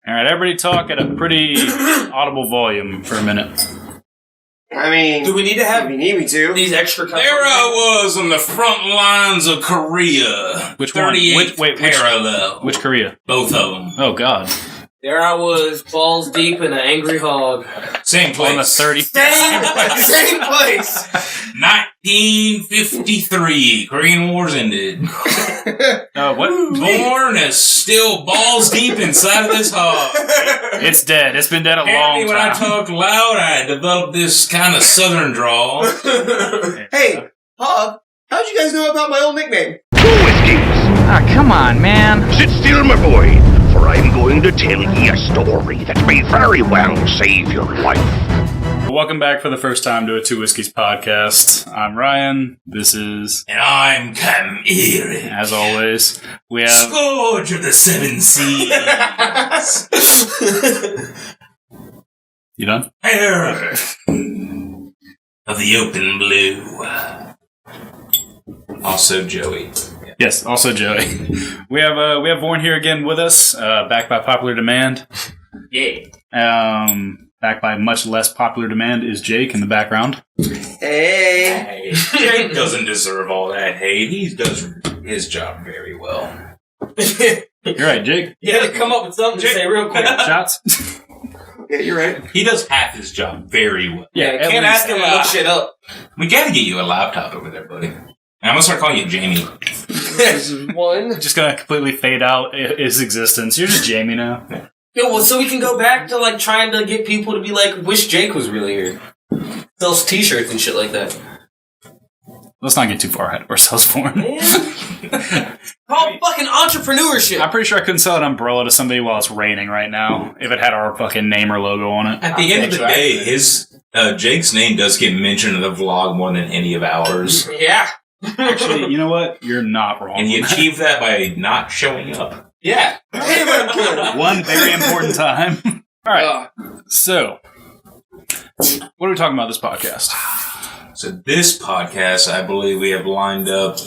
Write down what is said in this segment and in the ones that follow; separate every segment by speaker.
Speaker 1: All right, everybody talk at a pretty audible volume for a minute.
Speaker 2: I mean,
Speaker 3: do we need to have
Speaker 2: if you need me to.
Speaker 3: these extra
Speaker 4: There I was on the front lines of Korea.
Speaker 1: Which one?
Speaker 4: 38th parallel.
Speaker 1: Which Korea?
Speaker 4: Both of them.
Speaker 1: Oh, God.
Speaker 3: There I was, balls deep in an angry hog.
Speaker 4: Same place.
Speaker 1: On the 30.
Speaker 2: Same place.
Speaker 4: 1953. Korean Wars ended.
Speaker 1: What?
Speaker 4: Born as still balls deep inside of this hog.
Speaker 1: It's dead. It's been dead a long
Speaker 4: Apparently, when I
Speaker 1: time.
Speaker 4: talk loud, I developed this kind of southern drawl.
Speaker 2: Hey, Hog, how'd you guys know about my old nickname?
Speaker 5: Two whiskeys.
Speaker 6: Ah, come on, man.
Speaker 5: Sit still, my boy, for I'm going to tell ye a story that may very well save your life.
Speaker 1: Welcome back for the first time to a Two Whiskeys podcast. I'm Ryan. This is...
Speaker 4: And I'm Camille.
Speaker 1: As always, we have...
Speaker 4: Scourge of the Seven Seas.
Speaker 1: You done?
Speaker 4: Terror of the open blue. Also Joey.
Speaker 1: Yes, also Joey. We have Vaughn here again with us, back by popular demand.
Speaker 3: Yeah.
Speaker 1: Back by much less popular demand is Jake in the background.
Speaker 2: Hey.
Speaker 4: Jake doesn't deserve all that hate. He does his job very well.
Speaker 1: You're right, Jake.
Speaker 3: You had to come up with something to say real quick.
Speaker 1: Shots?
Speaker 2: Yeah, you're right.
Speaker 4: He does half his job very well.
Speaker 3: Yeah,
Speaker 1: at
Speaker 3: can't
Speaker 1: least.
Speaker 3: ask him to look shit up.
Speaker 4: We gotta get you a laptop over there, buddy. I'm gonna start calling you Jamie.
Speaker 2: This is one.
Speaker 1: Just gonna completely fade out his existence. You're just Jamie now.
Speaker 3: Yo, well, so we can go back to, like, trying to get people to be like, wish Jake was really here. Sells t-shirts and shit like that.
Speaker 1: Let's not get too far ahead of ourselves, Vaughn.
Speaker 3: Called fucking entrepreneurship.
Speaker 1: I'm pretty sure I couldn't sell an umbrella to somebody while it's raining right now if it had our fucking name or logo on it.
Speaker 4: At the end of the day, Jake's name does get mentioned in the vlog more than any of ours.
Speaker 3: Yeah.
Speaker 1: Actually, you know what? You're not wrong.
Speaker 4: And he achieved that by not showing up.
Speaker 3: Yeah.
Speaker 1: One very important time. All right. So, what are we talking about this podcast?
Speaker 4: So this podcast, I believe we have lined up.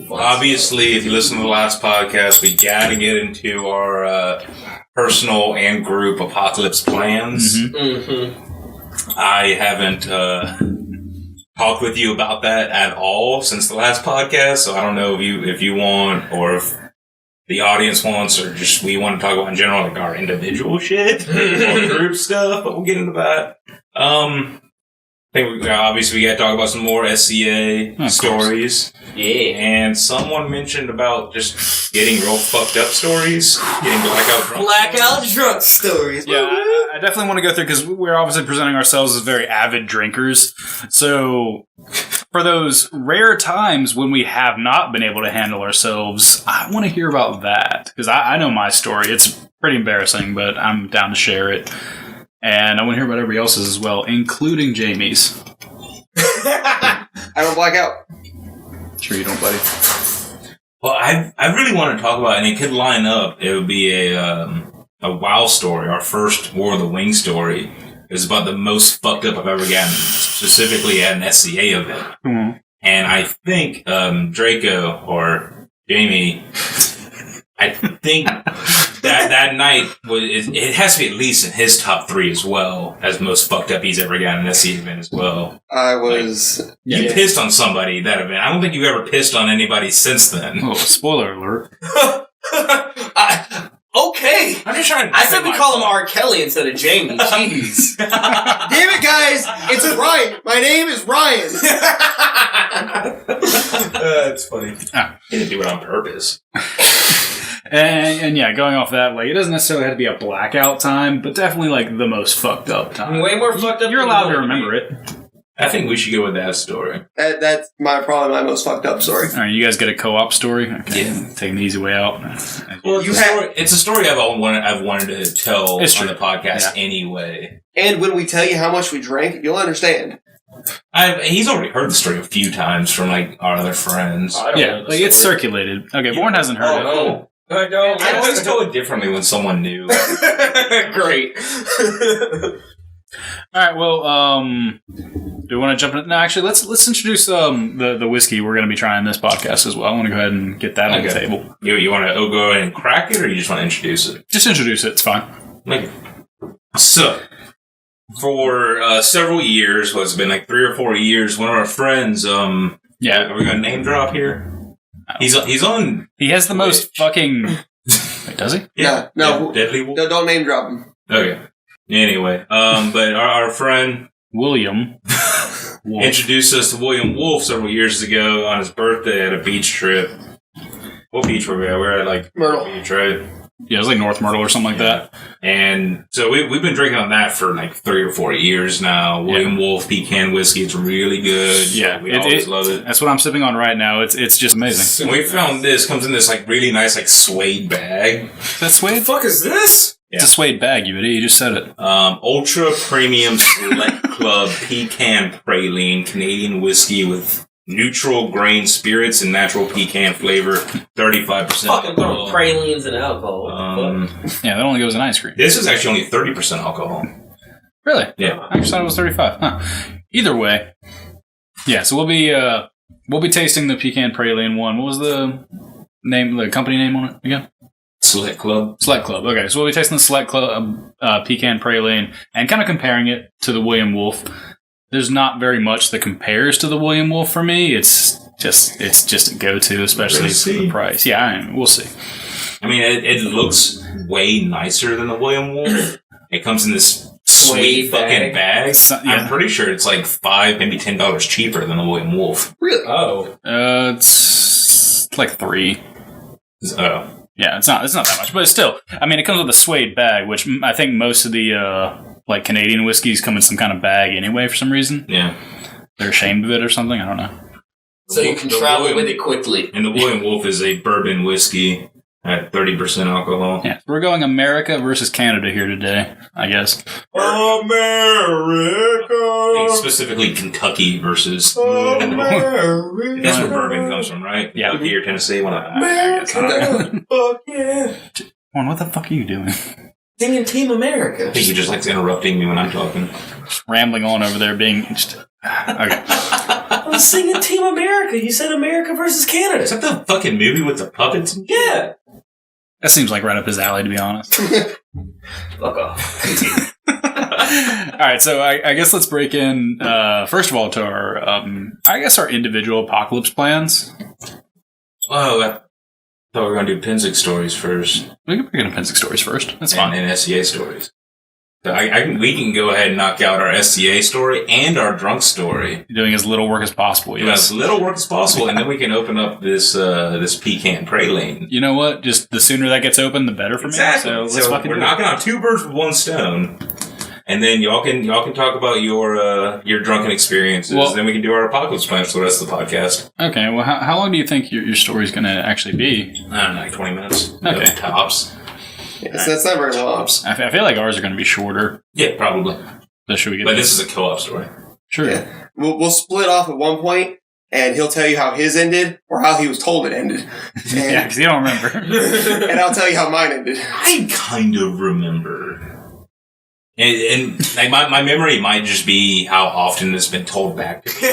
Speaker 4: Obviously, if you listen to the last podcast, we got to get into our personal and group apocalypse plans.
Speaker 3: Mm-hmm.
Speaker 4: I haven't talked with you about that at all since the last podcast, so I don't know if you want or if the audience wants, or just we want to talk about in general, like our individual shit or group stuff, but we'll get into that. I think obviously we got to talk about some more SCA stories.
Speaker 3: Yeah.
Speaker 4: And someone mentioned about just getting real fucked up stories, getting blackout drunk
Speaker 3: stories.
Speaker 1: Yeah, I definitely want to go through because we're obviously presenting ourselves as very avid drinkers. So, for those rare times when we have not been able to handle ourselves, I want to hear about that because I know my story. It's pretty embarrassing, but I'm down to share it. And I want to hear about everybody else's as well, including Jamie's.
Speaker 2: I don't black out.
Speaker 1: Sure you don't, buddy.
Speaker 4: Well, I really want to talk about, and it could line up. It would be a WoW story, our first War of the Wing story. It was about the most fucked up I've ever gotten, specifically at an SCA event.
Speaker 1: Mm-hmm.
Speaker 4: And I think Draco or Jamie, I think that night it has to be at least in his top 3 as well as most fucked up he's ever gotten in an SCA event as well.
Speaker 2: I was...
Speaker 4: You pissed on somebody that event. I don't think you've ever pissed on anybody since then.
Speaker 1: Oh, spoiler alert.
Speaker 3: Okay.
Speaker 4: I'm just trying to
Speaker 3: I said we call him R. Kelly instead of Jamie. Jeez.
Speaker 2: Damn it, guys! It's Ryan. My name is Ryan.
Speaker 4: That's funny. He didn't do it on purpose.
Speaker 1: And yeah, going off that, like, it doesn't necessarily have to be a blackout time, but definitely, like, the most fucked up time.
Speaker 3: Way more fucked up.
Speaker 1: You're allowed to remember it.
Speaker 4: I think we should go with that story.
Speaker 2: That's probably my most fucked up story.
Speaker 1: All right, you guys get a co-op story? Okay, taking the easy way out.
Speaker 4: Well, it's a story I've wanted to tell on the podcast anyway.
Speaker 2: And when we tell you how much we drank, you'll understand.
Speaker 4: He's already heard the story a few times from, like, our other friends.
Speaker 1: Yeah, like, it's circulated. Okay, Born hasn't heard it.
Speaker 3: No. I don't.
Speaker 4: I always tell it differently when someone new.
Speaker 3: Great.
Speaker 1: Alright, well, do we want to jump in? No, actually, let's introduce the whiskey we're going to be trying this podcast as well. I want to go ahead and get that on the table.
Speaker 4: You want to go ahead and crack it, or you just want to introduce it?
Speaker 1: Just introduce it, it's fine.
Speaker 4: So, for several years, what's been like 3 or 4 years, one of our friends, are we gonna name drop here? He's on.
Speaker 1: He has the most fucking. Wait, does he?
Speaker 2: Yeah, no,
Speaker 4: Deadly Wolf.
Speaker 2: no, don't name drop him.
Speaker 4: Okay. Anyway, but our friend
Speaker 1: William
Speaker 4: introduced us to William Wolf several years ago on his birthday at a beach trip. What beach were we at? We were at like
Speaker 2: Myrtle.
Speaker 4: Beach, right?
Speaker 1: Yeah, it was like North Myrtle or something like that.
Speaker 4: And so we've been drinking on that for like 3 or 4 years now. William Wolf pecan whiskey. It's really good.
Speaker 1: Yeah,
Speaker 4: we always love it.
Speaker 1: That's what I'm sipping on right now. It's just amazing.
Speaker 4: And we found this comes in this like really nice like suede bag.
Speaker 1: That's suede.
Speaker 3: The fuck is this?
Speaker 1: It's a suede bag, you idiot. You just said it.
Speaker 4: Ultra premium Select Club pecan praline Canadian whiskey with neutral grain spirits and natural pecan flavor. 35%.
Speaker 3: Fucking throwing pralines and alcohol.
Speaker 1: Yeah, that only goes in ice cream.
Speaker 4: This is actually only 30% alcohol.
Speaker 1: Really?
Speaker 4: Yeah.
Speaker 1: I just thought it was 35. Huh. Either way. Yeah, so we'll be tasting the pecan praline one. What was the company name on it again?
Speaker 4: Select Club.
Speaker 1: Select Club. Okay, so we'll be tasting the Select Club pecan praline and kind of comparing it to the William Wolf. There's not very much that compares to the William Wolf for me. It's just a go-to, especially for the price. Yeah, we'll see.
Speaker 4: I mean, it looks way nicer than the William Wolf. It comes in this sweet fucking bag. I'm pretty sure it's like $5, maybe $10 cheaper than the William Wolf.
Speaker 2: Really?
Speaker 3: Oh.
Speaker 1: It's like $3.
Speaker 4: Oh.
Speaker 1: Yeah, it's not that much, but still. I mean, it comes with a suede bag, which I think most of the like Canadian whiskeys come in some kind of bag anyway for some reason.
Speaker 4: Yeah.
Speaker 1: They're ashamed of it or something. I don't know.
Speaker 3: So you can travel with it quickly.
Speaker 4: And the William Wolf is a bourbon whiskey at 30% alcohol.
Speaker 1: Yeah, we're going America versus Canada here today, I guess.
Speaker 4: America! I think specifically Kentucky versus...
Speaker 2: America.
Speaker 4: That's where bourbon comes from, right?
Speaker 1: Yeah.
Speaker 4: Kentucky or Tennessee, one of them.
Speaker 3: Fuck yeah.
Speaker 1: Juan, what the fuck are you doing?
Speaker 3: Singing Team America.
Speaker 4: I think he just likes interrupting me when I'm talking.
Speaker 1: Just rambling on over there being... Just, okay.
Speaker 3: I was singing Team America. You said America versus Canada.
Speaker 4: Is that the fucking movie with the puppets?
Speaker 3: Yeah.
Speaker 1: That seems like right up his alley, to be honest.
Speaker 3: Fuck off.
Speaker 1: All right, so I guess let's break in, first of all, to our, our individual apocalypse plans.
Speaker 4: Oh, I thought we were going to do Pinsick stories first.
Speaker 1: We can break into Pensick stories first. That's fine.
Speaker 4: And SCA stories. So we can go ahead and knock out our SCA story and our drunk story.
Speaker 1: Doing as little work as possible,
Speaker 4: Do
Speaker 1: yes.
Speaker 4: as little work as possible, and then we can open up this pecan praline.
Speaker 1: You know what? Just the sooner that gets open, the better for me. So let's fucking
Speaker 4: we're
Speaker 1: do
Speaker 4: knocking out 2 birds with 1 stone. And then y'all can talk about your drunken experiences.
Speaker 1: Well,
Speaker 4: then we can do our apocalypse plans for the rest of the podcast.
Speaker 1: Okay, well, how long do you think your story's going to actually be?
Speaker 4: I don't know, like 20 minutes.
Speaker 1: Okay.
Speaker 4: Tops.
Speaker 2: Yes, that's not very long.
Speaker 1: I feel like ours are going to be shorter.
Speaker 4: Yeah, probably.
Speaker 1: So should we get
Speaker 4: But this is a co-op story.
Speaker 1: Sure.
Speaker 2: Yeah. We'll split off at one point, and he'll tell you how his ended, or how he was told it ended.
Speaker 1: Yeah, because you don't remember.
Speaker 2: And I'll tell you how mine ended.
Speaker 4: I kind of remember. And like my memory might just be how often it's been told back to me.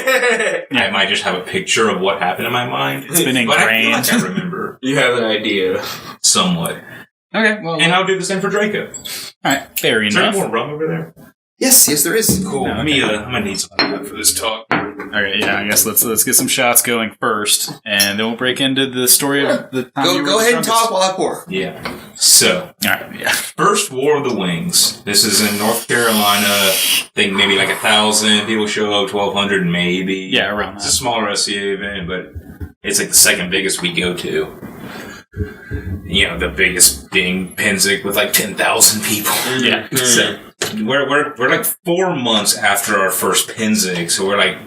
Speaker 4: I might just have a picture of what happened in my mind.
Speaker 1: It's been
Speaker 4: But I feel
Speaker 1: ingrained.
Speaker 4: like I remember
Speaker 3: You have an idea.
Speaker 4: somewhat.
Speaker 1: Okay, well,
Speaker 4: And I'll do the same for Draco.
Speaker 1: all right, fair
Speaker 4: Is there
Speaker 1: enough.
Speaker 4: any more rum over there?
Speaker 2: Yes, there is.
Speaker 4: Cool.
Speaker 1: No,
Speaker 4: Let me, I'm gonna need some of that for this talk.
Speaker 1: Okay, yeah, I guess let's get some shots going first, and then we'll break into the story of the time you were
Speaker 2: Go ahead and
Speaker 1: drunkest.
Speaker 2: talk while I pour.
Speaker 4: Yeah. So,
Speaker 1: All right, yeah.
Speaker 4: first War of the Wings. This is in North Carolina. I think maybe like 1,000 people show up, 1,200 maybe.
Speaker 1: Yeah, around
Speaker 4: It's a
Speaker 1: that.
Speaker 4: smaller SCA event, but it's like the second biggest we go to. You know, the biggest being Pinsick with like 10,000 people.
Speaker 1: Yeah.
Speaker 4: So we're like 4 months after our first Pinsick, so we're like,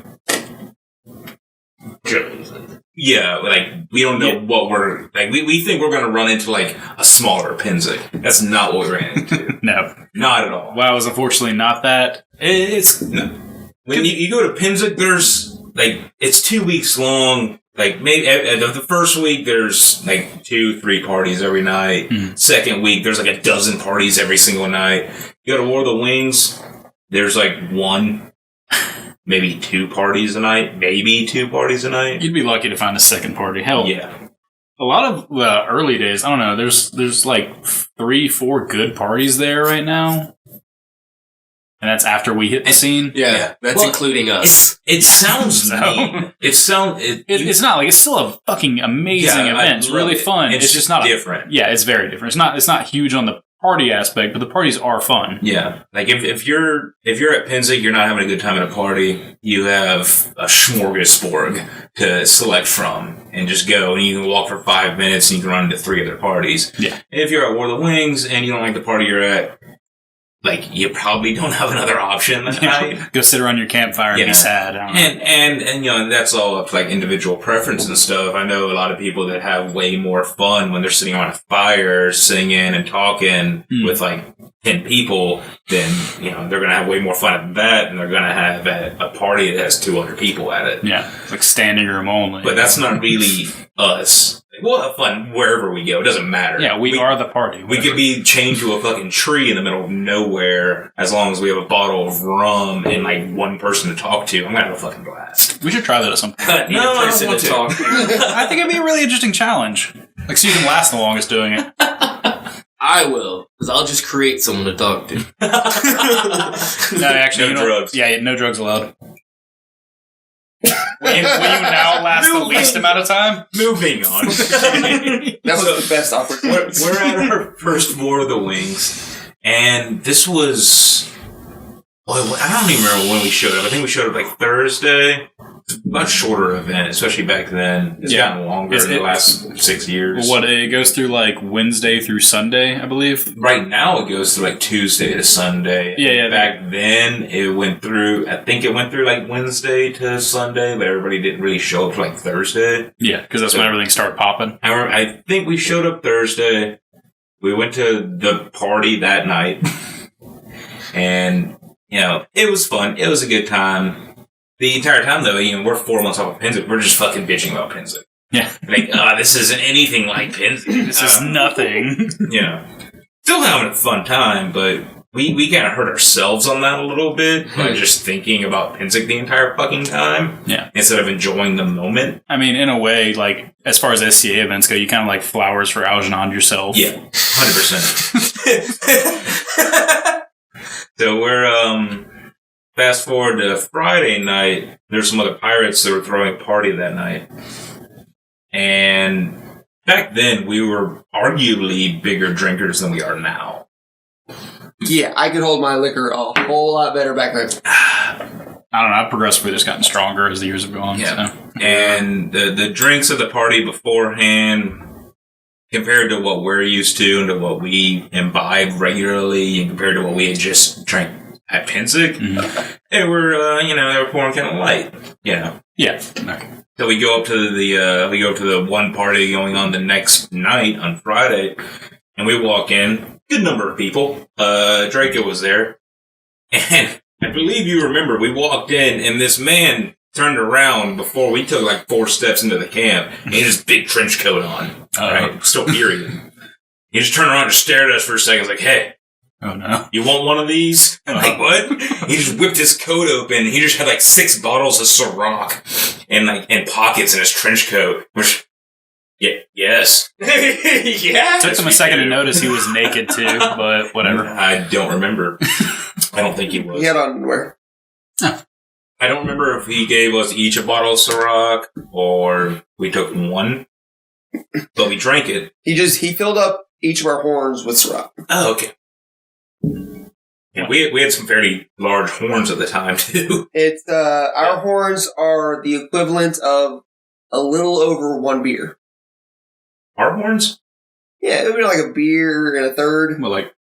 Speaker 4: yeah, like we don't know what we're like. We think we're gonna run into like a smaller Pinsick. That's not what we ran into.
Speaker 1: No.
Speaker 4: Not at all.
Speaker 1: Well, it was unfortunately not that.
Speaker 4: It's no. When you go to Pinsick, there's like it's 2 weeks long. Like maybe the first week there's like 2-3 parties every night.
Speaker 1: Mhm.
Speaker 4: Second week there's like a dozen parties every single night. You go to War of the Wings, there's like 1, maybe 2 parties a night. Maybe 2 parties a night.
Speaker 1: You'd be lucky to find a second party. Hell,
Speaker 4: Yeah.
Speaker 1: a lot of the early days, I don't know, there's like 3-4 good parties there right now. And that's after we hit the scene.
Speaker 3: Yeah. That's including us.
Speaker 4: It sounds mean. It's
Speaker 1: not like it's still a fucking amazing event. It's really fun. It's just not
Speaker 4: different.
Speaker 1: It's very different. It's not huge on the party aspect, but the parties are fun.
Speaker 4: Yeah. Like if you're at Pinzig, you're not having a good time at a party, you have a smorgasbord to select from and just go, and you can walk for 5 minutes and you can run into 3 other parties.
Speaker 1: Yeah.
Speaker 4: If you're at War of the Wings and you don't like the party you're at, like, you probably don't have another option that night.
Speaker 1: Go sit around your campfire and be sad. I don't know.
Speaker 4: And you know, that's all up to like individual preference and stuff. I know a lot of people that have way more fun when they're sitting around a fire, singing and talking with like 10 people, then, you know, they're going to have way more fun at that than they're going to have at a party that has 200 people at it.
Speaker 1: Yeah. It's like standing room only.
Speaker 4: But that's not really us. We'll have fun wherever we go. It doesn't matter.
Speaker 1: Yeah, we are the party.
Speaker 4: We could be chained to a fucking tree in the middle of nowhere as long as we have a bottle of rum and like one person to talk to. I'm gonna have a fucking blast.
Speaker 1: We should try that at some point.
Speaker 3: Need a person to talk to.
Speaker 1: I think it'd be a really interesting challenge. Like, so you can last the longest doing it.
Speaker 3: I will, because I'll just create someone to talk to.
Speaker 1: No, actually,
Speaker 4: No drugs.
Speaker 1: Yeah, no drugs allowed. Will you now last the least amount of time?
Speaker 4: Moving on.
Speaker 2: That was the best opportunity.
Speaker 4: We're at our first War of the Wings, and this was... Well, I don't even remember when we showed up. I think we showed up like Thursday. It's a much shorter event, especially back then. It's gotten longer in the last 6 years.
Speaker 1: What, it goes through like Wednesday through Sunday, I believe?
Speaker 4: Right now it goes through like Tuesday to Sunday.
Speaker 1: Yeah.
Speaker 4: Back then it went through, I think it went through like Wednesday to Sunday, but everybody didn't really show up for like Thursday.
Speaker 1: Yeah, because that's when everything started popping.
Speaker 4: I think we showed up Thursday. We went to the party that night. And, you know, it was fun. It was a good time. The entire time, though, you know, we're 4 months off of Pinzig. We're just fucking bitching about Pinzig.
Speaker 1: Yeah.
Speaker 4: Like, this isn't anything like Pinzig.
Speaker 1: This is nothing.
Speaker 4: You know, still having a fun time, but we kind of hurt ourselves on that a little bit by just thinking about Pinzig the entire fucking time.
Speaker 1: Yeah.
Speaker 4: Instead of enjoying the moment.
Speaker 1: I mean, in a way, like, as far as SCA events go, you kind of like flowers for Algernon yourself.
Speaker 4: Yeah, 100%. So we're, fast forward to Friday night, there's some other pirates that were throwing a party that night. And back then, we were arguably bigger drinkers than we are now.
Speaker 2: Yeah, I could hold my liquor a whole lot better back then.
Speaker 1: I don't know, I've progressively just gotten stronger as the years have gone.
Speaker 4: Yeah.
Speaker 1: So.
Speaker 4: And the drinks at the party beforehand, compared to what we're used to and to what we imbibe regularly, and compared to what we had just drank at Pinzig, they were, they were pouring kind of light, you know.
Speaker 1: Yeah. Okay.
Speaker 4: So we go up to the one party going on the next night on Friday, and we walk in. Good number of people. Draco was there, and I believe you remember we walked in, and this man turned around before we took like 4 steps into the camp, and he had his big trench coat on. Right, still period. He just turned around and just stared at us for a second. I was like, "Hey."
Speaker 1: Oh no!
Speaker 4: You want one of these? I'm like, what? He just whipped his coat open. He just had like 6 bottles of Ciroc and pockets in his trench coat. Which, yes.
Speaker 3: Yeah.
Speaker 1: Took him a second to notice he was naked too, but whatever.
Speaker 4: I don't remember. I don't think he was.
Speaker 2: He had on underwear.
Speaker 4: I don't remember if he gave us each a bottle of Ciroc or we took one, but we drank it.
Speaker 2: He filled up each of our horns with Ciroc.
Speaker 4: Oh, okay. And we had some fairly large horns at the time, too.
Speaker 2: It's, our horns are the equivalent of a little over 1 beer.
Speaker 4: Our horns?
Speaker 2: Yeah, it would be like a beer and a third.
Speaker 1: What, like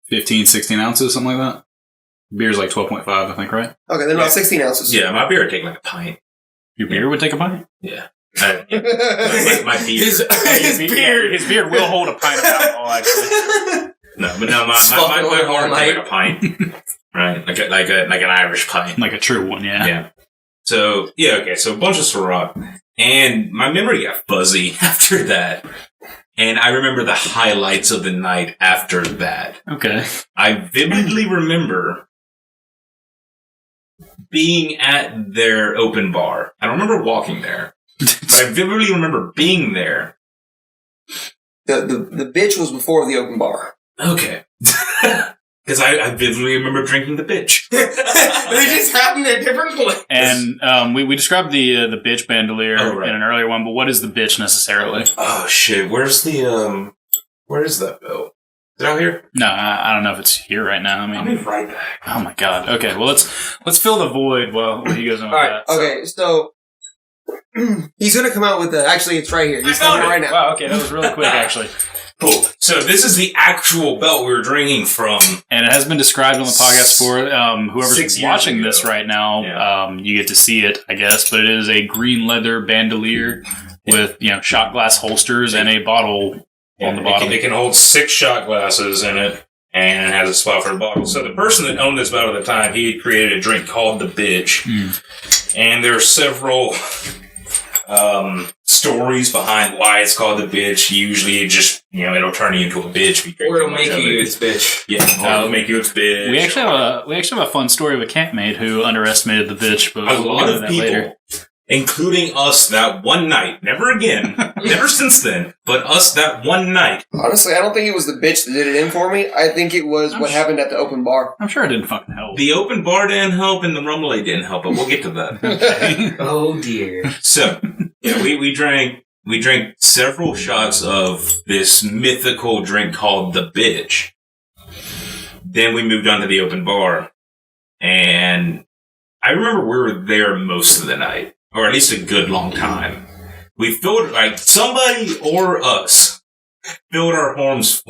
Speaker 1: 15, 16 ounces, something like that? Beer's like 12.5, I think, right?
Speaker 2: Okay, then about 16 ounces.
Speaker 4: Yeah, my beer would take like a pint.
Speaker 1: Your beer would take a pint?
Speaker 4: Yeah. My beer.
Speaker 3: His beer.
Speaker 1: His beard will hold a pint of alcohol, actually.
Speaker 4: No, but no, my horn take like a pint. Right? Like an Irish pint.
Speaker 1: Like a true one, yeah.
Speaker 4: Yeah. So, okay, so a bunch of Ciroc. And my memory got fuzzy after that. And I remember the highlights of the night after that.
Speaker 1: Okay.
Speaker 4: I vividly remember being at their open bar. I don't remember walking there. But I vividly remember being there
Speaker 2: The bitch was before the open bar.
Speaker 4: Okay. Because I vividly remember drinking the bitch.
Speaker 2: They just happened at different places.
Speaker 1: And we described the bitch bandolier
Speaker 4: right.
Speaker 1: in an earlier one, but what is the bitch necessarily?
Speaker 4: Oh shit! Where is that bill? Is it out here?
Speaker 1: No, I don't know if it's here right now.
Speaker 4: I'll be right back.
Speaker 1: Oh my god. Okay, well let's fill the void while you guys know
Speaker 2: Alright,
Speaker 1: that.
Speaker 2: okay, so he's gonna come out with actually it's right here. He's coming right now.
Speaker 1: Wow, okay, that was really quick actually.
Speaker 4: Cool. So this is the actual belt we were drinking from.
Speaker 1: And it has been described on the podcast for whoever's
Speaker 4: 6 years
Speaker 1: watching
Speaker 4: ago.
Speaker 1: this right now.
Speaker 4: Yeah.
Speaker 1: You get to see it, I guess, but it is a green leather bandolier with shot glass holsters and a bottle on the bottom.
Speaker 4: It can hold 6 shot glasses in it, and it has a spot for a bottle. So the person that owned this bottle at the time, he had created a drink called the bitch. And there are several stories behind why it's called the bitch. Usually it just, it'll turn you into a bitch.
Speaker 3: Or it'll make you its bitch.
Speaker 4: Yeah, or it'll make you its bitch.
Speaker 1: We actually have a fun story of a campmate who underestimated the bitch, but
Speaker 4: A
Speaker 1: we'll
Speaker 4: lot
Speaker 1: get into
Speaker 4: of
Speaker 1: that
Speaker 4: people,
Speaker 1: later.
Speaker 4: including us that one night, never again, never since then, but us that one night.
Speaker 2: Honestly, I don't think it was the bitch that did it in for me. I think it was what happened at the open bar.
Speaker 1: I'm sure it didn't fucking help.
Speaker 4: The open bar didn't help and the Rummelade didn't help, but we'll get to that.
Speaker 3: Oh dear.
Speaker 4: So, we drank several shots of this mythical drink called the bitch. Then we moved on to the open bar, and I remember we were there most of the night, or at least a good long time. We filled, somebody or us filled our horns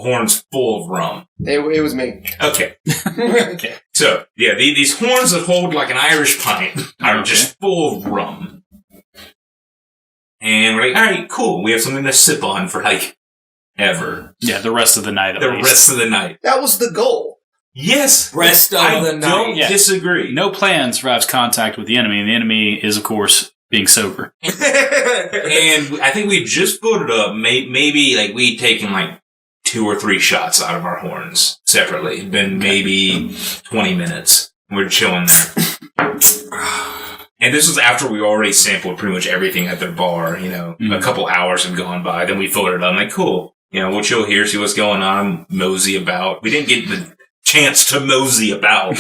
Speaker 4: full of rum.
Speaker 2: It was me.
Speaker 4: Okay. So, yeah, these horns that hold like an Irish pint are just full of rum. And we're like, alright, cool. We have something to sip on for ever.
Speaker 1: Yeah, the rest of the night at
Speaker 4: The
Speaker 1: least.
Speaker 4: rest of the night.
Speaker 2: That was the goal.
Speaker 4: Yes.
Speaker 3: Rest of
Speaker 4: I
Speaker 3: the night.
Speaker 4: don't
Speaker 1: Yeah.
Speaker 4: disagree.
Speaker 1: No plan survives contact with the enemy, and the enemy is, of course, being sober.
Speaker 4: And I think we just voted up. Maybe we'd taken 2 or 3 shots out of our horns separately. It'd been maybe 20 minutes. We're chilling there. And this was after we already sampled pretty much everything at their bar. A couple hours had gone by. Then we filled it up. I'm like, cool. We'll chill here, see what's going on, mosey about. We didn't get the chance to mosey about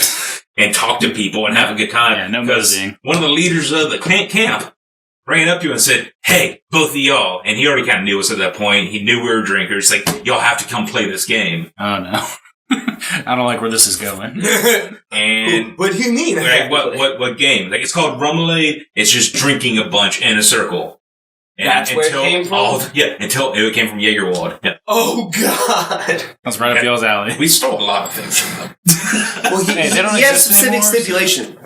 Speaker 4: and talk to people and have a good time.
Speaker 1: Yeah, no moseying.
Speaker 4: One of the leaders of the camp ran up to you and said, hey, both of y'all. And he already kind of knew us at that point. He knew we were drinkers. He's like, y'all have to come play this game.
Speaker 1: Oh, no. I don't like where this is going.
Speaker 4: And
Speaker 3: What do you mean?
Speaker 4: what game? It's called Rummelade. It's just drinking a bunch in a circle. And
Speaker 3: That's where it came from?
Speaker 4: Until it came from Jaegerwald. Yeah.
Speaker 3: Oh God!
Speaker 1: That's right up y'all's alley.
Speaker 4: We stole a lot of things from them.
Speaker 2: Well,
Speaker 1: Hey, they don't
Speaker 2: he had a
Speaker 1: exist
Speaker 2: specific
Speaker 1: anymore,
Speaker 2: stipulation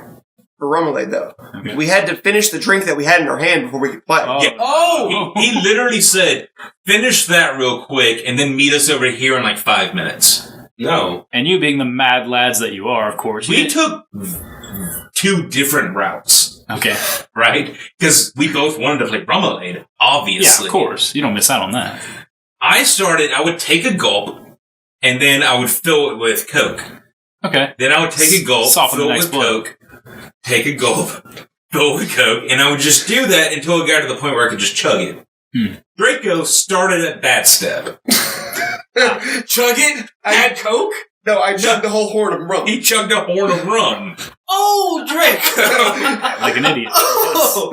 Speaker 2: for Rummelade, though.
Speaker 1: Okay.
Speaker 2: We had to finish the drink that we had in our hand before we could play.
Speaker 1: Oh.
Speaker 4: Yeah.
Speaker 3: Oh!
Speaker 4: He literally said, finish that real quick and then meet us over here in 5 minutes.
Speaker 3: No.
Speaker 1: And you being the mad lads that you are, of course.
Speaker 4: We took 2 different routes,
Speaker 1: Okay.
Speaker 4: right? Because we both wanted to play Rummelade, obviously.
Speaker 1: Yeah, of course. You don't miss out on that.
Speaker 4: I would take a gulp, and then I would fill it with Coke.
Speaker 1: Okay.
Speaker 4: Then I would take a gulp,
Speaker 1: Soften
Speaker 4: fill
Speaker 1: the
Speaker 4: it
Speaker 1: next
Speaker 4: with
Speaker 1: blow.
Speaker 4: Coke, take a gulp, fill it with Coke, and I would just do that until it got to the point where I could just chug it. Draco started at that step.
Speaker 3: Chug it? I had Coke?
Speaker 2: No, I chugged the whole horn of rum.
Speaker 4: He chugged a horn of rum.
Speaker 3: Oh, Drake!
Speaker 1: Like an idiot.
Speaker 3: Oh!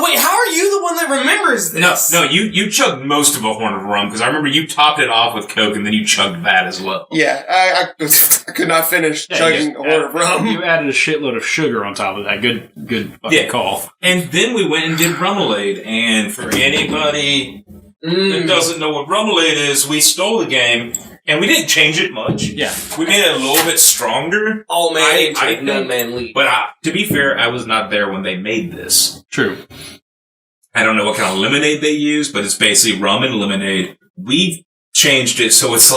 Speaker 3: Wait, how are you the one that remembers this?
Speaker 4: No, you chugged most of a horn of rum, because I remember you topped it off with Coke, and then you chugged that as well.
Speaker 2: Yeah, I could not finish chugging a horn of rum.
Speaker 1: You added a shitload of sugar on top of that. Good fucking call.
Speaker 4: And then we went and did Rummelade, and for anybody that doesn't know what Rummelade is, we stole the game, and we didn't change it much.
Speaker 1: Yeah.
Speaker 4: We made it a little bit stronger.
Speaker 3: All man
Speaker 4: I
Speaker 3: intake,
Speaker 4: think-
Speaker 3: none man lead.
Speaker 4: But to be fair, I was not there when they made this.
Speaker 1: True.
Speaker 4: I don't know what kind of lemonade they use, but it's basically rum and lemonade. We've changed it so it's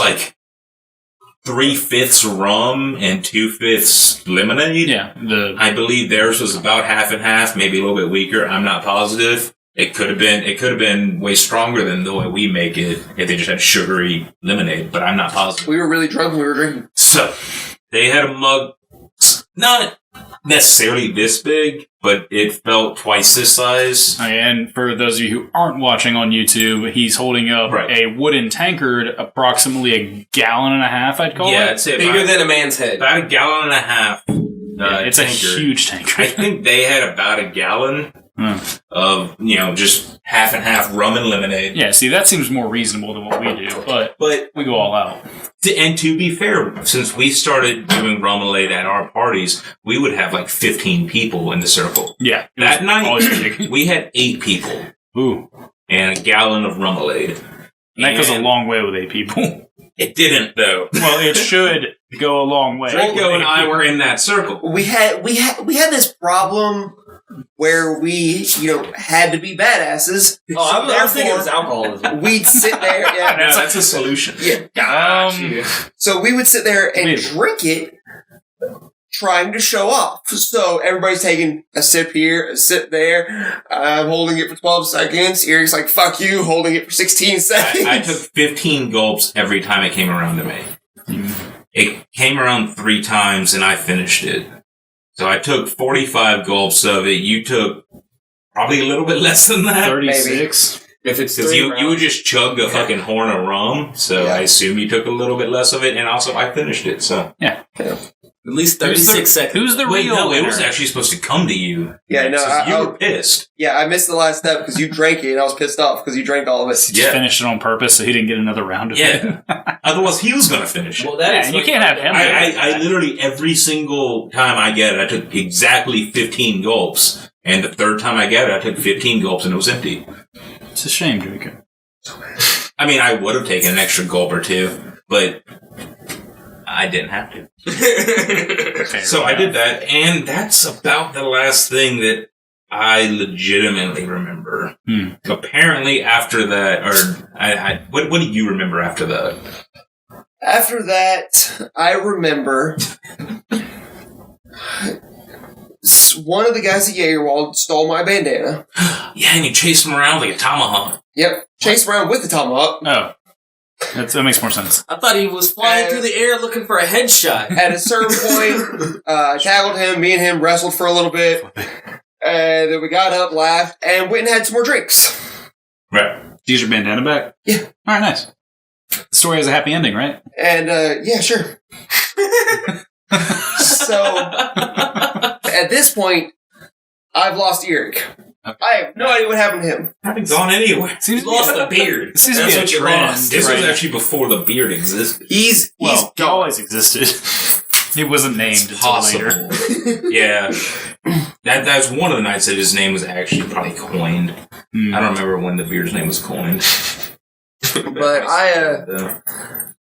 Speaker 4: 3/5 rum and 2/5 lemonade.
Speaker 1: Yeah.
Speaker 4: I believe theirs was about half and half, maybe a little bit weaker. I'm not positive. It could have been way stronger than the way we make it if they just had sugary lemonade, but I'm not positive.
Speaker 2: We were really drunk when we were drinking.
Speaker 4: So they had a mug, not necessarily this big, but it felt twice this size.
Speaker 1: And for those of you who aren't watching on YouTube, he's holding up a wooden tankard, approximately 1.5 gallons, I'd call it.
Speaker 4: Yeah, it's
Speaker 3: bigger than a man's head.
Speaker 4: About 1.5 gallons.
Speaker 1: It's tankard. A huge tankard.
Speaker 4: I think they had about 1 gallon of, just half and half rum and lemonade.
Speaker 1: Yeah, see, that seems more reasonable than what we do, but we go all out.
Speaker 4: And to be fair, since we started doing rum and lemonade at our parties, we would have like 15 people in the circle.
Speaker 1: Yeah.
Speaker 4: That night, we had 8 people.
Speaker 1: Ooh.
Speaker 4: And 1 gallon of rum and lemonade.
Speaker 1: And that goes a long way with 8 people.
Speaker 4: It didn't, though.
Speaker 1: Well, it should go a long way.
Speaker 4: Draco and I were in that circle.
Speaker 2: We had this problem where we, had to be badasses.
Speaker 3: I was thinking it was alcoholism.
Speaker 2: We'd sit there. Yeah,
Speaker 4: no, that's a solution.
Speaker 2: Yeah. So we would sit there and drink it, trying to show off. So everybody's taking a sip here, a sip there. I'm holding it for 12 seconds. Eric's like, fuck you, holding it for 16 seconds.
Speaker 4: I took 15 gulps every time it came around to me. It came around 3 times and I finished it. So I took 45 gulps of it. You took probably a little bit less than that.
Speaker 1: 36.
Speaker 3: If it's
Speaker 4: because you would just chug a fucking horn of rum. So I assume you took a little bit less of it. And also I finished it. So
Speaker 1: yeah.
Speaker 3: At least 36 seconds.
Speaker 1: Who's the real
Speaker 4: no,
Speaker 1: winner?
Speaker 4: It was actually supposed to come to you.
Speaker 2: Yeah, no,
Speaker 4: you were pissed.
Speaker 2: Yeah, I missed the last step because you drank it, and I was pissed off because you drank all of it.
Speaker 1: He just finished it on purpose so he didn't get another round of it.
Speaker 4: Otherwise, he was going to finish it.
Speaker 3: Well, that is
Speaker 1: you can't have him.
Speaker 4: I literally, every single time I get it, I took exactly 15 gulps. And the third time I get it, I took 15 gulps and it was empty.
Speaker 1: It's a shame, Draco.
Speaker 4: I mean, I would have taken an extra gulp or two, but I didn't have to. So I did that, and that's about the last thing that I legitimately remember. Apparently, after that, what do you remember after that?
Speaker 2: After that, I remember one of the guys at Jagerwald stole my bandana.
Speaker 4: Yeah, and you chased him around like a tomahawk.
Speaker 2: Yep, chased around with the tomahawk.
Speaker 1: Oh. That makes more sense.
Speaker 3: I thought he was flying through the air looking for a headshot.
Speaker 2: At a certain point, I tackled him. Me and him wrestled for a little bit. And then we got up, laughed, and went and had some more drinks.
Speaker 1: Right. Did you use your bandana back?
Speaker 2: Yeah.
Speaker 1: All right, nice. The story has a happy ending, right?
Speaker 2: And, yeah, sure. So, at this point, I've lost Eric. Okay. I have no idea what happened to him.
Speaker 4: I haven't gone anywhere.
Speaker 3: He's lost the beard.
Speaker 1: That's what you lost.
Speaker 4: This was actually before the beard existed.
Speaker 2: He's
Speaker 1: he always existed. It wasn't named until later.
Speaker 4: Yeah. That's one of the nights that his name was actually probably coined. I don't remember when the beard's name was coined.
Speaker 2: But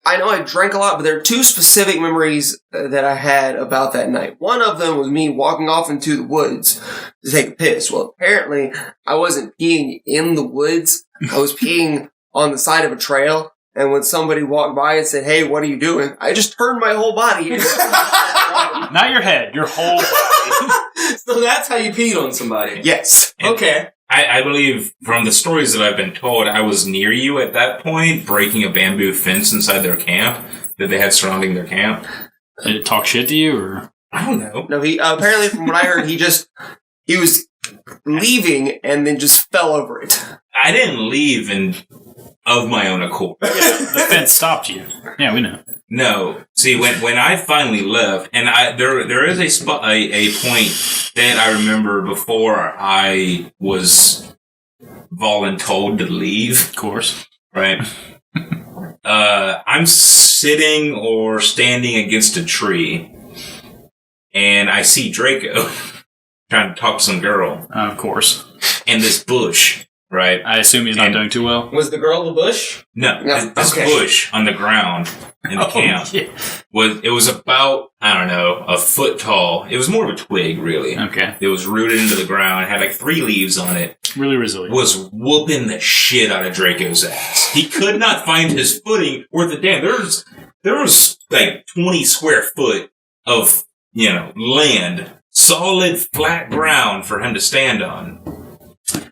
Speaker 2: I know I drank a lot, but there are 2 specific memories that I had about that night. One of them was me walking off into the woods to take a piss. Well, apparently, I wasn't peeing in the woods. I was peeing on the side of a trail. And when somebody walked by and said, "Hey, what are you doing?" I just turned my whole body.
Speaker 1: Not your head, your whole body.
Speaker 3: So that's how you peed on somebody?
Speaker 2: Yes.
Speaker 4: And
Speaker 3: okay.
Speaker 4: I believe from the stories that I've been told, I was near you at that point, breaking a bamboo fence inside their camp that they had surrounding their camp.
Speaker 1: Did it talk shit to you, or?
Speaker 4: I don't know.
Speaker 2: No, he apparently, from what I heard, he was leaving and then just fell over it.
Speaker 4: I didn't leave of my own accord.
Speaker 1: Yeah, the fence stopped you. Yeah, we know.
Speaker 4: No. See, when I finally left, and there is a point that I remember before I was voluntold to leave.
Speaker 1: Of course.
Speaker 4: Right? I'm sitting or standing against a tree, and I see Draco trying to talk to some girl.
Speaker 1: Of course.
Speaker 4: In this bush. Right.
Speaker 1: I assume he's not doing too well.
Speaker 3: Was the girl the bush?
Speaker 4: No. This bush on the ground in the camp.
Speaker 1: Yeah.
Speaker 4: It was about, I don't know, a foot tall. It was more of a twig, really.
Speaker 1: Okay.
Speaker 4: It was rooted into the ground, had like 3 leaves on it.
Speaker 1: Really resilient.
Speaker 4: Was whooping the shit out of Draco's ass. He could not find his footing worth a damn. There was like 20 square foot of, land, solid flat ground for him to stand on.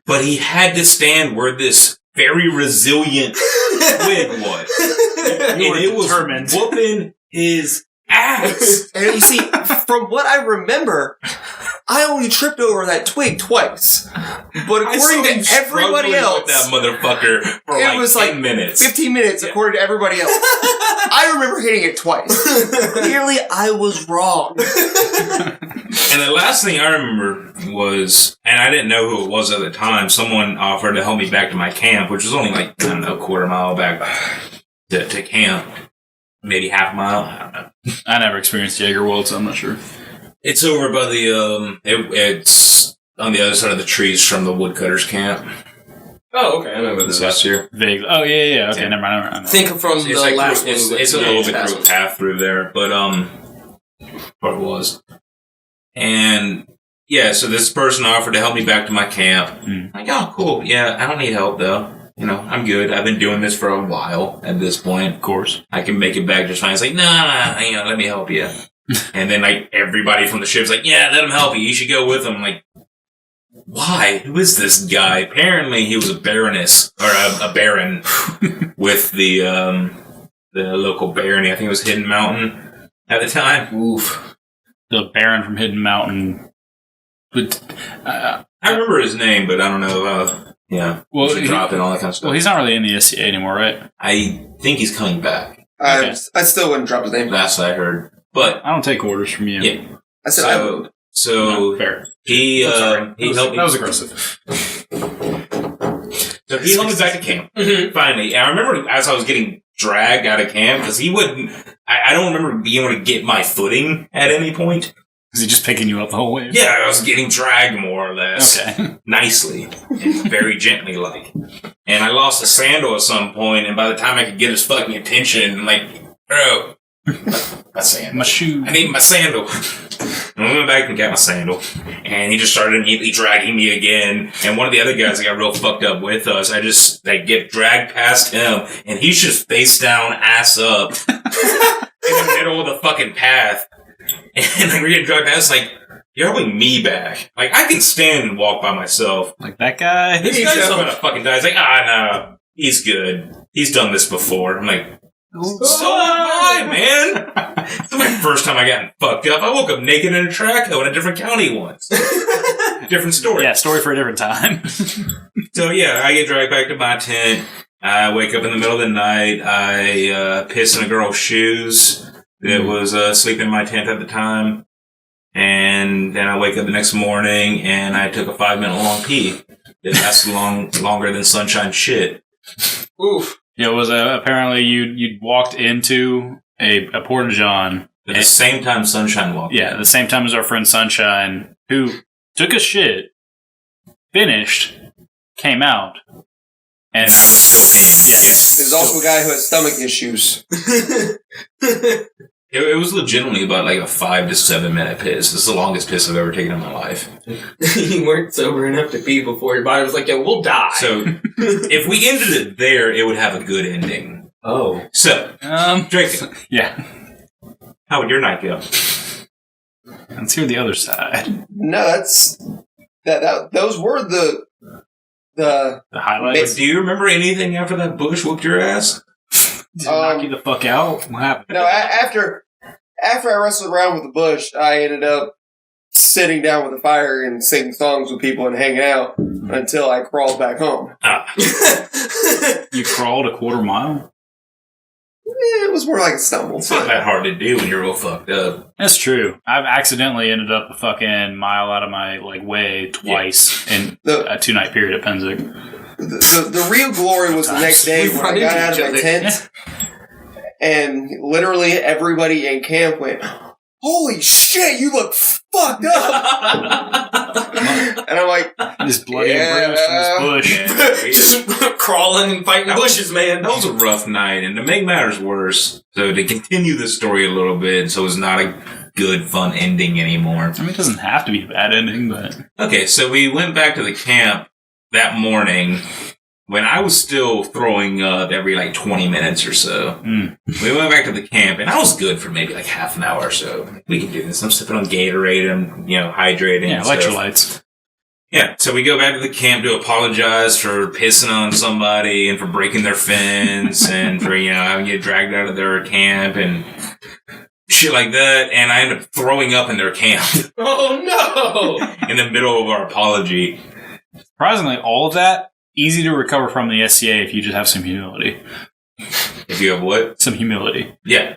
Speaker 4: But he had to stand where this very resilient twig was. And it was whooping his ass.
Speaker 2: And you see, from what I remember, I only tripped over that twig twice. But according to everybody else,
Speaker 4: with that motherfucker for
Speaker 2: it was
Speaker 4: 10 minutes.
Speaker 2: 15 minutes, according to everybody else. I remember hitting it twice. Clearly, I was wrong.
Speaker 4: And the last thing I remember was, and I didn't know who it was at the time, someone offered to help me back to my camp, which was only like, I don't know, a quarter mile back to camp. Maybe half a mile. I don't know.
Speaker 1: I never experienced Jaegerwald, so I'm not sure.
Speaker 4: It's over by the, it's on the other side of the trees from the woodcutters camp.
Speaker 3: Oh, okay. I know what this is here.
Speaker 1: Vague. Oh, yeah. Okay, never mind.
Speaker 3: Think from the
Speaker 4: It's
Speaker 3: last one.
Speaker 4: it's a little bit through a path through there, but, what it was. And, yeah, so this person offered to help me back to my camp. I'm like, oh, cool. Yeah, I don't need help, though. You know, I'm good. I've been doing this for a while at this point.
Speaker 1: Of course.
Speaker 4: I can make it back just fine. It's like, nah, let me help you. And then, like, everybody from the ship's like, yeah, let him help you. You should go with him. I'm like, why? Who is this guy? Apparently, he was a baroness, or a baron with the local barony. I think it was Hidden Mountain at the time.
Speaker 1: Oof. The Baron from Hidden Mountain. But,
Speaker 4: I remember his name, but I don't know. Yeah.
Speaker 1: Well,
Speaker 4: he dropped and all that kind of stuff.
Speaker 1: Well, he's not really in the SCA anymore, right?
Speaker 4: I think he's coming back.
Speaker 2: I still wouldn't drop his name.
Speaker 4: Last I heard. But
Speaker 1: I don't take orders from you.
Speaker 4: yeah.
Speaker 2: I said I would.
Speaker 4: So
Speaker 1: No, fair.
Speaker 4: he helped me.
Speaker 1: That was aggressive.
Speaker 4: So he helped me back to camp. Finally. And I remember as I was getting dragged out of camp, because he wouldn't, I don't remember being able to get my footing at any point.
Speaker 1: Is he just picking you up the whole way?
Speaker 4: Yeah, I was getting dragged more or less.
Speaker 1: Okay.
Speaker 4: Nicely. And very gently, like. And I lost a sandal at some point, and by the time I could get his fucking attention, I'm like, bro, my sandal.
Speaker 1: My shoe.
Speaker 4: I need my sandal. And I went back and got my sandal. And he just started immediately dragging me again. And one of the other guys that got real fucked up with us, I just get dragged past him, and he's just face down, ass up, in the middle of the fucking path. And we're getting dragged past, like, you're helping me back. Like, I can stand and walk by myself.
Speaker 1: Like that guy?
Speaker 4: This guy's not gonna fucking die. He's like, no, he's good. He's done this before. I'm like, so am I, man. It's my first time I got fucked up. I woke up naked in a track hoe in a different county once. Different story.
Speaker 1: Yeah, story for a different time.
Speaker 4: So, yeah, I get dragged back to my tent. I wake up in the middle of the night. I piss in a girl's shoes that was sleeping in my tent at the time. And then I wake up the next morning, and I took a 5-minute long pee. It lasted longer than sunshine shit.
Speaker 2: Oof.
Speaker 1: Yeah, it was apparently you'd walked into a porta-john.
Speaker 4: At the same time Sunshine walked in.
Speaker 1: Yeah, at the same time as our friend Sunshine, who took a shit, finished, came out, and still peed. Yeah.
Speaker 2: There's also a guy who has stomach issues.
Speaker 4: It was legitimately about like a 5 to 7 minute piss. This is the longest piss I've ever taken in my life.
Speaker 3: You weren't sober enough to pee before your body was like, yo, we'll die.
Speaker 4: So, if we ended it there, it would have a good ending.
Speaker 3: Oh.
Speaker 4: So, Drake,
Speaker 1: Yeah.
Speaker 4: how would your night go?
Speaker 1: Let's hear the other side.
Speaker 2: No, that's those were the
Speaker 1: The highlights.
Speaker 4: But do you remember anything after that bush whooped your ass?
Speaker 1: Did it knock you the fuck out? What happened?
Speaker 2: no. After I wrestled around with the bush, I ended up sitting down with a fire and singing songs with people and hanging out until I crawled back home.
Speaker 1: You crawled a quarter mile?
Speaker 2: It was more like a stumble.
Speaker 4: It's not that hard to do when you're real fucked up.
Speaker 1: That's true. I've accidentally ended up a fucking mile out of my way twice in a 2-night period at Pennsic.
Speaker 2: The real glory was the next day when I got out of my tent, and literally everybody in camp went, "Holy shit, you look fucked up!" And I'm like,
Speaker 1: This bloody bruise from this bush.
Speaker 4: Yeah,
Speaker 3: Just crawling and fighting bushes, man.
Speaker 4: That was a rough night, and to make matters worse, so to continue the story a little bit, so it's not a good, fun ending anymore.
Speaker 1: I mean, it doesn't have to be a bad ending, but...
Speaker 4: Okay, so we went back to the camp that morning when I was still throwing up every 20 minutes or so. We went back to the camp, and I was good for maybe half an hour or so. We can do this. I'm sipping on Gatorade and, hydrating.
Speaker 1: Yeah,
Speaker 4: and stuff.
Speaker 1: electrolytes.
Speaker 4: Yeah, so we go back to the camp to apologize for pissing on somebody and for breaking their fence and for, having to get dragged out of their camp. And shit like that, and I end up throwing up in their camp
Speaker 3: Oh no!
Speaker 4: in the middle of our apology.
Speaker 1: Surprisingly, all of that, easy to recover from the SCA if you just have some humility.
Speaker 4: If you have what?
Speaker 1: Some humility.
Speaker 4: Yeah.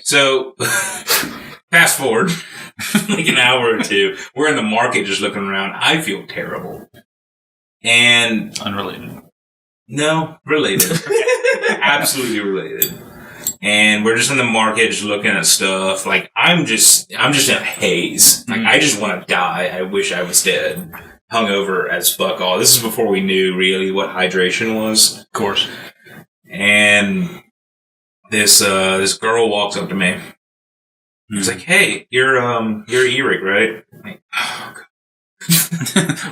Speaker 4: So, fast forward, like an hour or two, we're in the market just looking around. I feel terrible. And...
Speaker 1: Unrelated.
Speaker 4: No, related. Absolutely related. And we're just in the market just looking at stuff. Like, I'm just in a haze. Like, I just want to die. I wish I was dead. Hungover as fuck all. This is before we knew really what hydration was.
Speaker 1: Of course.
Speaker 4: And this girl walks up to me. She's like, "Hey, you're Eric, right?" I'm like, oh, God.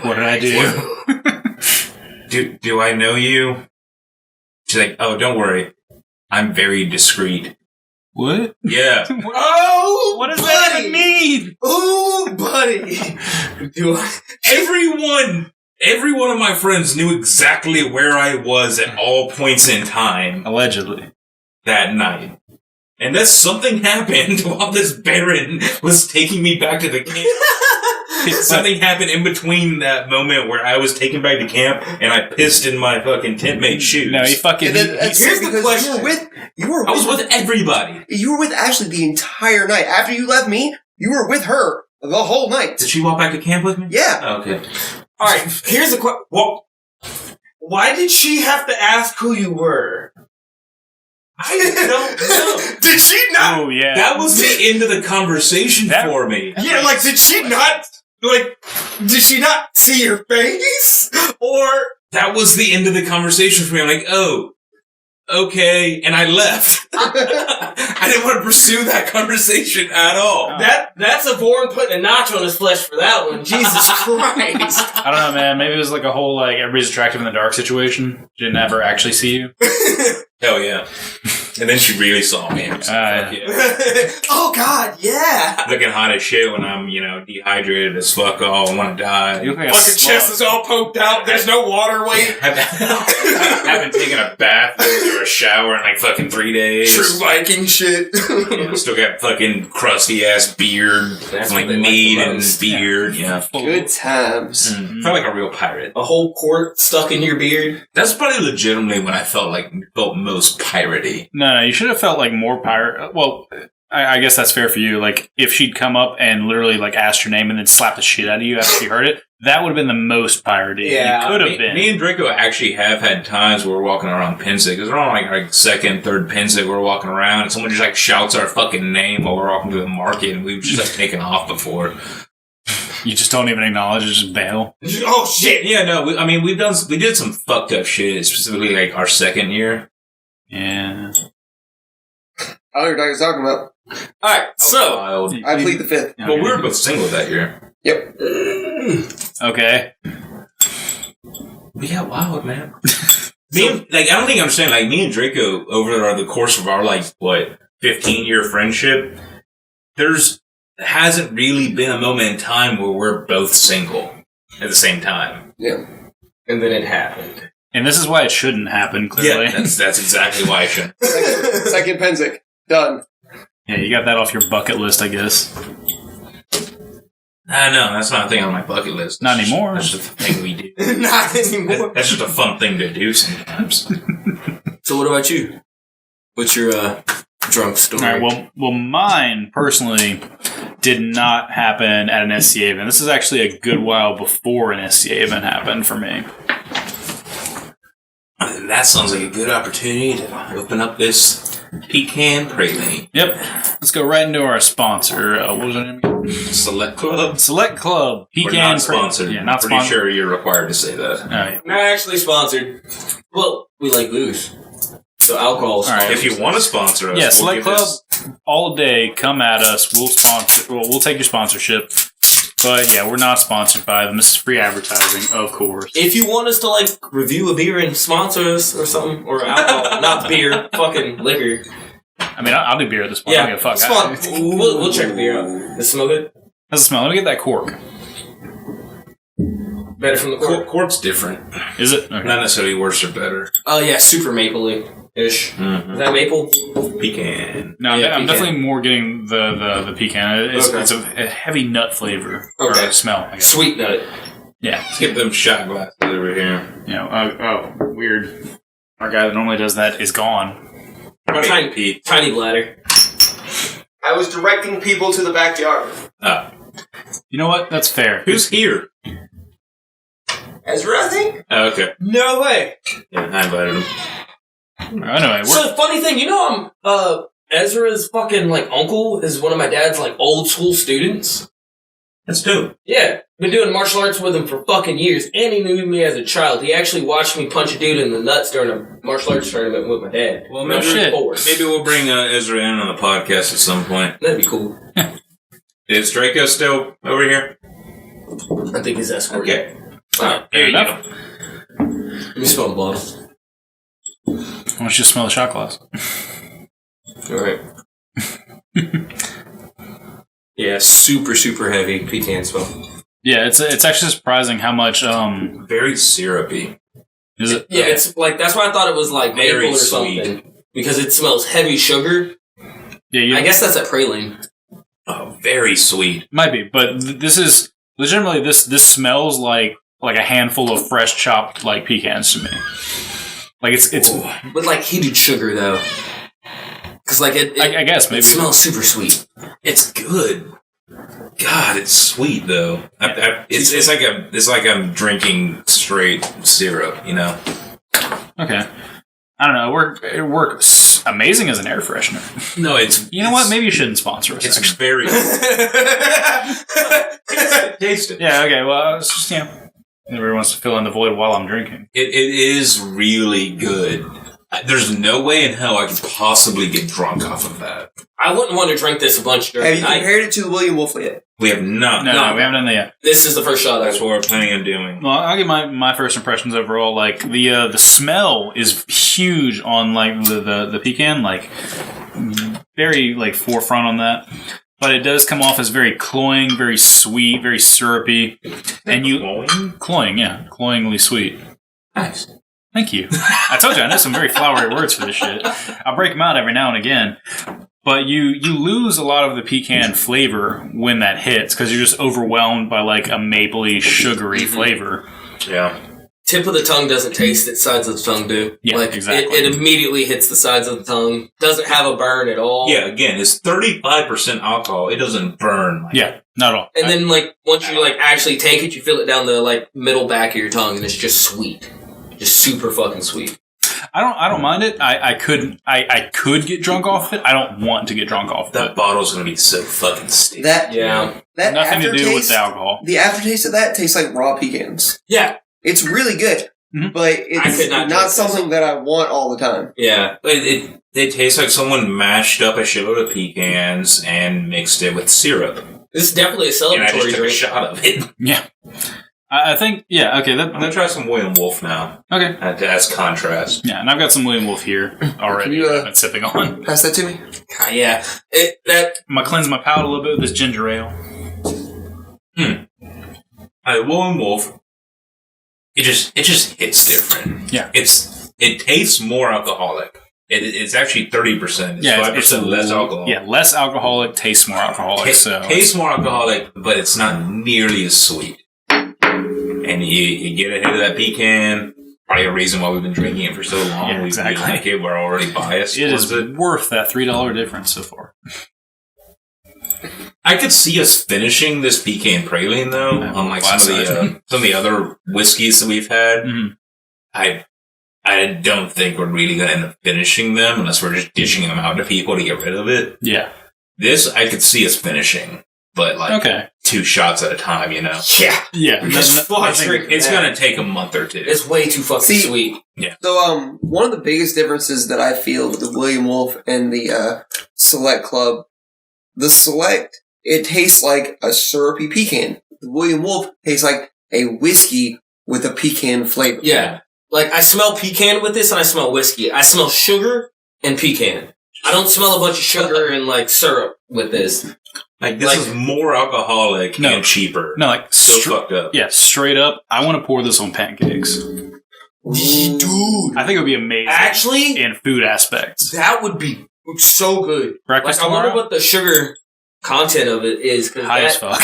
Speaker 1: What did I do?
Speaker 4: Do I know you? She's like, "Oh, don't worry. I'm very discreet."
Speaker 1: What?
Speaker 4: Yeah.
Speaker 2: Oh,
Speaker 1: What does
Speaker 2: buddy.
Speaker 1: that even mean?
Speaker 2: Oh, buddy.
Speaker 4: Every one of my friends knew exactly where I was at all points in time
Speaker 1: Allegedly.
Speaker 4: that night. And that something happened while this Baron was taking me back to the camp. Something happened in between that moment where I was taken back to camp and I pissed in my fucking tent mate shoes.
Speaker 1: No, he fucking...
Speaker 2: Here's the question.
Speaker 4: I was with everybody.
Speaker 2: You were with Ashley the entire night. After you left me, you were with her the whole night.
Speaker 4: Did she walk back to camp with me?
Speaker 2: Yeah.
Speaker 4: Oh, okay.
Speaker 3: Alright, here's the question. Why did she have to ask who you were?
Speaker 4: I don't know.
Speaker 2: Did she not?
Speaker 1: Oh, yeah.
Speaker 4: That was the end of the conversation for me.
Speaker 2: Yeah, like, did she not see your face? Or...
Speaker 4: That was the end of the conversation for me. I'm like, oh, okay. And I left. I didn't want to pursue that conversation at all.
Speaker 3: That's a Vorn putting a notch on his flesh for that one.
Speaker 2: Jesus Christ.
Speaker 1: I don't know, man. Maybe it was like a whole, like, everybody's attractive in the dark situation. She didn't ever actually see you.
Speaker 4: Hell yeah. And then she really saw me. And I was like, fuck yeah.
Speaker 2: Oh, God, yeah.
Speaker 4: Looking hot as shit when I'm, dehydrated as fuck. Oh, I want to die.
Speaker 1: You look like a
Speaker 2: Fucking
Speaker 1: slug.
Speaker 2: chest is all poked out. There's no waterway.
Speaker 4: I haven't taken a bath or a shower in like fucking 3 days.
Speaker 2: True Viking shit.
Speaker 4: Still got fucking crusty ass beard.
Speaker 3: That's
Speaker 4: Like
Speaker 3: what they like
Speaker 4: meat
Speaker 3: the
Speaker 4: and
Speaker 3: most.
Speaker 4: beard. Yeah.
Speaker 2: Good times.
Speaker 4: I felt like a real pirate.
Speaker 3: A whole quart stuck in your beard.
Speaker 4: That's probably legitimately when I felt most piratey.
Speaker 1: No, you should have felt like more pirate. Well, I guess that's fair for you. Like, if she'd come up and literally like asked your name and then slapped the shit out of you after she heard it, that would have been the most piratey.
Speaker 3: Yeah,
Speaker 1: you could have been.
Speaker 4: Me and Draco actually have had times where we're walking around Pensick. Because we're on like second, third Pensick. We're walking around and someone just like shouts our fucking name while we're walking through the market, and we've just like taken off before.
Speaker 1: You just don't even acknowledge it, just bail.
Speaker 2: Oh, shit.
Speaker 4: Yeah, no. We did some fucked up shit. Specifically, like our second year.
Speaker 1: Yeah.
Speaker 2: I don't know what you're talking about.
Speaker 3: Alright, so.
Speaker 4: Wild.
Speaker 2: I plead the fifth.
Speaker 4: Well, we were both single that year.
Speaker 2: Yep.
Speaker 1: Okay.
Speaker 4: We got wild, man. I don't think you understand. Like, me and Draco, over the course of our 15-year friendship, hasn't really been a moment in time where we're both single at the same time.
Speaker 2: Yeah.
Speaker 3: And then it happened.
Speaker 1: And this is why it shouldn't happen, clearly.
Speaker 4: Yeah, that's exactly why I shouldn't.
Speaker 2: Second Pensick. Done.
Speaker 1: Yeah, you got that off your bucket list, I guess.
Speaker 4: No, that's not a thing on my bucket list.
Speaker 1: Not anymore.
Speaker 4: That's just a thing we do.
Speaker 2: Not anymore.
Speaker 4: That's just a fun thing to do sometimes.
Speaker 3: So what about you? What's your drunk story?
Speaker 1: All right, well, mine, personally, did not happen at an SCA event. This is actually a good while before an SCA event happened for me.
Speaker 4: That sounds like a good opportunity to open up this pecan praline.
Speaker 1: Yep. Let's go right into our sponsor. What was her name?
Speaker 4: Select Club.
Speaker 1: Select Club.
Speaker 4: We're not sponsored.
Speaker 1: Yeah, not
Speaker 4: Pretty
Speaker 1: sponsored.
Speaker 4: sure you're required to say that.
Speaker 1: All right.
Speaker 3: Not actually sponsored. Well, we like booze. So alcohol is
Speaker 1: All right.
Speaker 3: sponsored.
Speaker 4: If you want to sponsor us,
Speaker 1: Yeah,
Speaker 4: we'll
Speaker 1: Select
Speaker 4: give
Speaker 1: Club,
Speaker 4: this-
Speaker 1: all day, come at us. We'll sponsor. Well, we'll take your sponsorship. But yeah, we're not sponsored by them. This is free advertising, of course.
Speaker 3: If you want us to review a beer and sponsor us or something, or alcohol, not beer, fucking liquor.
Speaker 1: I mean, I'll do beer at this point. I don't give a fuck.
Speaker 3: We'll check the beer out. Does it smell good?
Speaker 1: How's it smell? Let me get that cork.
Speaker 3: Better from the cork.
Speaker 4: Cork's different.
Speaker 1: Is it? Okay.
Speaker 4: Not necessarily worse or better.
Speaker 3: Oh yeah, super mapley. Ish.
Speaker 4: Mhm.
Speaker 3: Is that maple?
Speaker 4: Pecan.
Speaker 1: No,
Speaker 3: Yeah,
Speaker 1: I'm
Speaker 3: pecan.
Speaker 1: definitely more getting the pecan. It's,
Speaker 3: Okay.
Speaker 1: it's a heavy nut flavor
Speaker 3: Okay.
Speaker 1: or smell. I guess.
Speaker 3: Sweet nut.
Speaker 1: Yeah.
Speaker 4: Get them shot glasses over here.
Speaker 1: You know. Weird. Our guy that normally does that is gone.
Speaker 3: Tiny,
Speaker 4: Pete.
Speaker 3: tiny bladder.
Speaker 2: I was directing people to the backyard.
Speaker 1: You know what? That's fair.
Speaker 4: Who's here?
Speaker 2: Ezra, I think?
Speaker 4: Oh, okay.
Speaker 3: No way.
Speaker 4: Yeah, I invited him.
Speaker 1: Anyway,
Speaker 3: So funny thing, Ezra's fucking like uncle is one of my dad's like old school students.
Speaker 4: That's dope.
Speaker 3: Yeah, been doing martial arts with him for fucking years, and he knew me as a child. He actually watched me punch a dude in the nuts during a martial arts tournament with my dad.
Speaker 4: Well,
Speaker 3: When I was
Speaker 1: shit.
Speaker 3: 4.
Speaker 4: Maybe we'll bring Ezra in on the podcast at some point.
Speaker 3: That'd be cool.
Speaker 4: Is Draco still over here?
Speaker 3: I think his escort.
Speaker 4: Okay.
Speaker 3: Alright,
Speaker 4: There you
Speaker 1: enough.
Speaker 4: go.
Speaker 3: let me smell the bottle.
Speaker 1: why don't you just smell the shot glass?
Speaker 3: Alright. Yeah, super, super heavy pecan smell.
Speaker 1: Yeah, it's actually surprising how much
Speaker 4: Very syrupy.
Speaker 1: is it?
Speaker 3: Yeah, it's like, that's why I thought it was like
Speaker 4: Very
Speaker 3: maple or
Speaker 4: sweet.
Speaker 3: something. Because it smells heavy sugar.
Speaker 1: Yeah,
Speaker 3: I guess that's a praline.
Speaker 4: Oh, very sweet.
Speaker 1: might be, but this is legitimately this smells like a handful of fresh chopped like pecans to me. Like it's
Speaker 3: With like heated sugar though. Because like
Speaker 1: I guess maybe
Speaker 3: it smells super sweet.
Speaker 4: It's good. God, it's sweet though. It's like I'm drinking straight syrup. You know.
Speaker 1: okay. I don't know. It works amazing as an air freshener.
Speaker 4: No, it's.
Speaker 1: You know what? Maybe you shouldn't sponsor us.
Speaker 4: It's
Speaker 1: actually.
Speaker 4: very. Taste it.
Speaker 1: Yeah. Okay. Well, it's just everyone wants to fill in the void while I'm drinking.
Speaker 4: It is really good. There's no way in hell I could possibly get drunk off of that.
Speaker 3: I wouldn't want to drink this a bunch during
Speaker 2: Have
Speaker 3: the
Speaker 2: you
Speaker 3: night.
Speaker 2: compared it to the William Wolf yet?
Speaker 4: We have not.
Speaker 1: No, we haven't done that yet.
Speaker 3: This is the first shot.
Speaker 4: That's what we're planning on doing.
Speaker 1: Well, I'll give my first impressions overall. Like the smell is huge on like the pecan, like very like forefront on that. But it does come off as very cloying, very sweet, very syrupy, and cloyingly sweet.
Speaker 4: Nice.
Speaker 1: Thank you. I told you I know some very flowery words for this shit. I'll break them out every now and again. But you lose a lot of the pecan flavor when that hits because you're just overwhelmed by like a mapley, sugary flavor.
Speaker 4: Yeah.
Speaker 3: Tip of the tongue doesn't taste it, sides of the tongue do.
Speaker 1: Yeah,
Speaker 3: like,
Speaker 1: exactly.
Speaker 3: It immediately hits the sides of the tongue. Doesn't have a burn at all.
Speaker 4: Yeah, again, it's 35% alcohol. It doesn't burn.
Speaker 1: Yeah, not at all.
Speaker 3: And then like once you like actually take it, you feel it down the like middle back of your tongue, and it's just sweet, just super fucking sweet.
Speaker 1: I don't mind it. I could get drunk off it. I don't want to get drunk off
Speaker 4: That
Speaker 1: it.
Speaker 4: bottle's gonna be so fucking sticky.
Speaker 2: That
Speaker 3: Yeah,
Speaker 1: Nothing to do with
Speaker 2: aftertaste-
Speaker 1: the alcohol.
Speaker 2: The aftertaste of that tastes like raw pecans.
Speaker 3: yeah,
Speaker 2: It's really good,
Speaker 1: Mhm.
Speaker 2: but
Speaker 3: I
Speaker 2: it's
Speaker 3: could not
Speaker 2: not
Speaker 3: taste this.
Speaker 2: something that I want all the time.
Speaker 3: yeah.
Speaker 4: But it tastes like someone mashed up a shitload of pecans and mixed it with syrup.
Speaker 3: This is definitely a
Speaker 4: And I just
Speaker 3: celebratory
Speaker 4: took a
Speaker 3: drink.
Speaker 4: shot of it.
Speaker 1: Yeah, I think okay.
Speaker 4: I'm gonna try some William Wolf now,
Speaker 1: Okay.
Speaker 4: as contrast.
Speaker 1: Yeah, and I've got some William Wolf here already.
Speaker 2: Can you,
Speaker 1: I've been sipping on.
Speaker 2: Pass that to me.
Speaker 3: Yeah,
Speaker 1: I'm gonna cleanse my palate a little bit with this ginger ale.
Speaker 4: William Wolf, it just hits different.
Speaker 1: Yeah.
Speaker 4: It tastes more alcoholic. It's actually 30%. It's
Speaker 1: Yeah,
Speaker 4: 5% less alcohol.
Speaker 1: Yeah, less alcoholic, tastes more alcoholic. So
Speaker 4: Tastes more alcoholic, but it's not nearly as sweet. And you get a hit of that pecan. Probably a reason why we've been drinking it for so long.
Speaker 1: Yeah, exactly.
Speaker 4: We like it. We're already biased.
Speaker 1: it
Speaker 4: towards
Speaker 1: is worth that $3 difference so far.
Speaker 4: I could see us finishing this pecan praline though,
Speaker 1: Yeah,
Speaker 4: unlike
Speaker 1: last
Speaker 4: some of the other whiskeys that we've had.
Speaker 1: Mhm.
Speaker 4: I don't think we're really going to end up finishing them unless we're just dishing them out to people to get rid of it.
Speaker 1: Yeah.
Speaker 4: This I could see us finishing, but like
Speaker 1: Okay.
Speaker 4: 2 shots at a time, you know.
Speaker 3: yeah.
Speaker 1: Yeah.
Speaker 3: Just fucking drink
Speaker 4: It's
Speaker 3: that.
Speaker 4: going to take a month or two.
Speaker 3: It's way too fucking
Speaker 2: See-
Speaker 3: sweet.
Speaker 2: So, one of the biggest differences that I feel with the William Wolf and the Select Club, the Select, it tastes like a syrupy pecan. The William Wolf tastes like a whiskey with a pecan flavor.
Speaker 3: Yeah. Like, I smell pecan with this, and I smell whiskey. I smell sugar and pecan. I don't smell a bunch of sugar and, like, syrup with this.
Speaker 4: Like this
Speaker 3: like-
Speaker 4: is more alcoholic
Speaker 1: No.
Speaker 4: and cheaper.
Speaker 1: No, like
Speaker 4: So fucked up.
Speaker 1: yeah, straight up. I want to pour this on pancakes.
Speaker 3: Dude.
Speaker 1: I think it would be amazing.
Speaker 3: Actually,
Speaker 1: in food aspects.
Speaker 3: that would be so good.
Speaker 1: Breakfast
Speaker 3: I wonder
Speaker 1: tomorrow?
Speaker 3: what the sugar content of it is.
Speaker 1: High as fuck.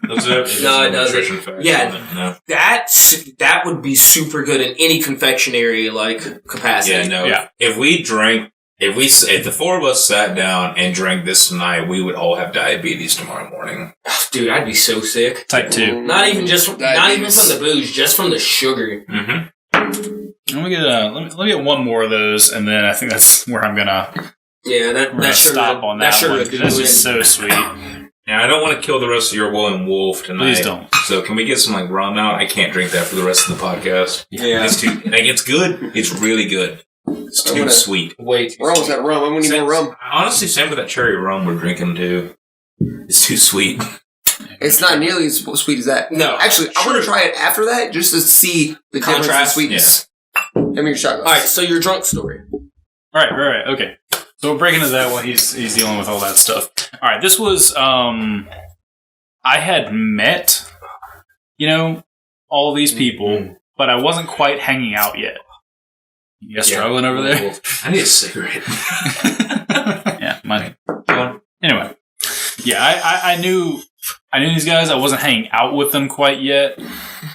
Speaker 3: No, it doesn't. Yeah,
Speaker 4: No.
Speaker 3: that would be super good in any confectionery capacity.
Speaker 4: Yeah, no.
Speaker 1: Yeah.
Speaker 4: If the four of us sat down and drank this tonight, we would all have diabetes tomorrow morning.
Speaker 3: Dude, I'd be so sick.
Speaker 1: Type 2.
Speaker 3: Not even from the booze, just from the sugar.
Speaker 1: Let me get one more of those, and then I think that's where I'm gonna.
Speaker 3: Yeah,
Speaker 1: We're
Speaker 3: that
Speaker 1: gonna
Speaker 3: sugar.
Speaker 1: stop on that
Speaker 3: sugar
Speaker 1: one.
Speaker 3: could
Speaker 1: That's
Speaker 3: win.
Speaker 1: just so sweet.
Speaker 4: Now, I don't want to kill the rest of your William Wolf tonight.
Speaker 1: Please don't.
Speaker 4: So, can we get some rum out? I can't drink that for the rest of the podcast.
Speaker 3: Yeah.
Speaker 4: It's too. It's good. It's really good. It's too sweet.
Speaker 3: Wait.
Speaker 2: We're almost at rum. I'm gonna need more rum.
Speaker 4: Honestly, same with that cherry rum we're drinking too. It's too sweet.
Speaker 2: It's not nearly as sweet as that.
Speaker 3: No.
Speaker 2: Actually, I want to try it after that just to see the difference in
Speaker 3: Contrast,
Speaker 2: sweetness. Give me your shot glass.
Speaker 3: Alright, so your drunk story.
Speaker 1: Right. Okay. So we'll break into that while he's dealing with all that stuff. All right. This was I had met, all these people, but I wasn't quite hanging out yet. You guys struggling over there?
Speaker 4: I need a cigarette.
Speaker 1: Yeah, mine. Anyway, yeah, I knew these guys. I wasn't hanging out with them quite yet,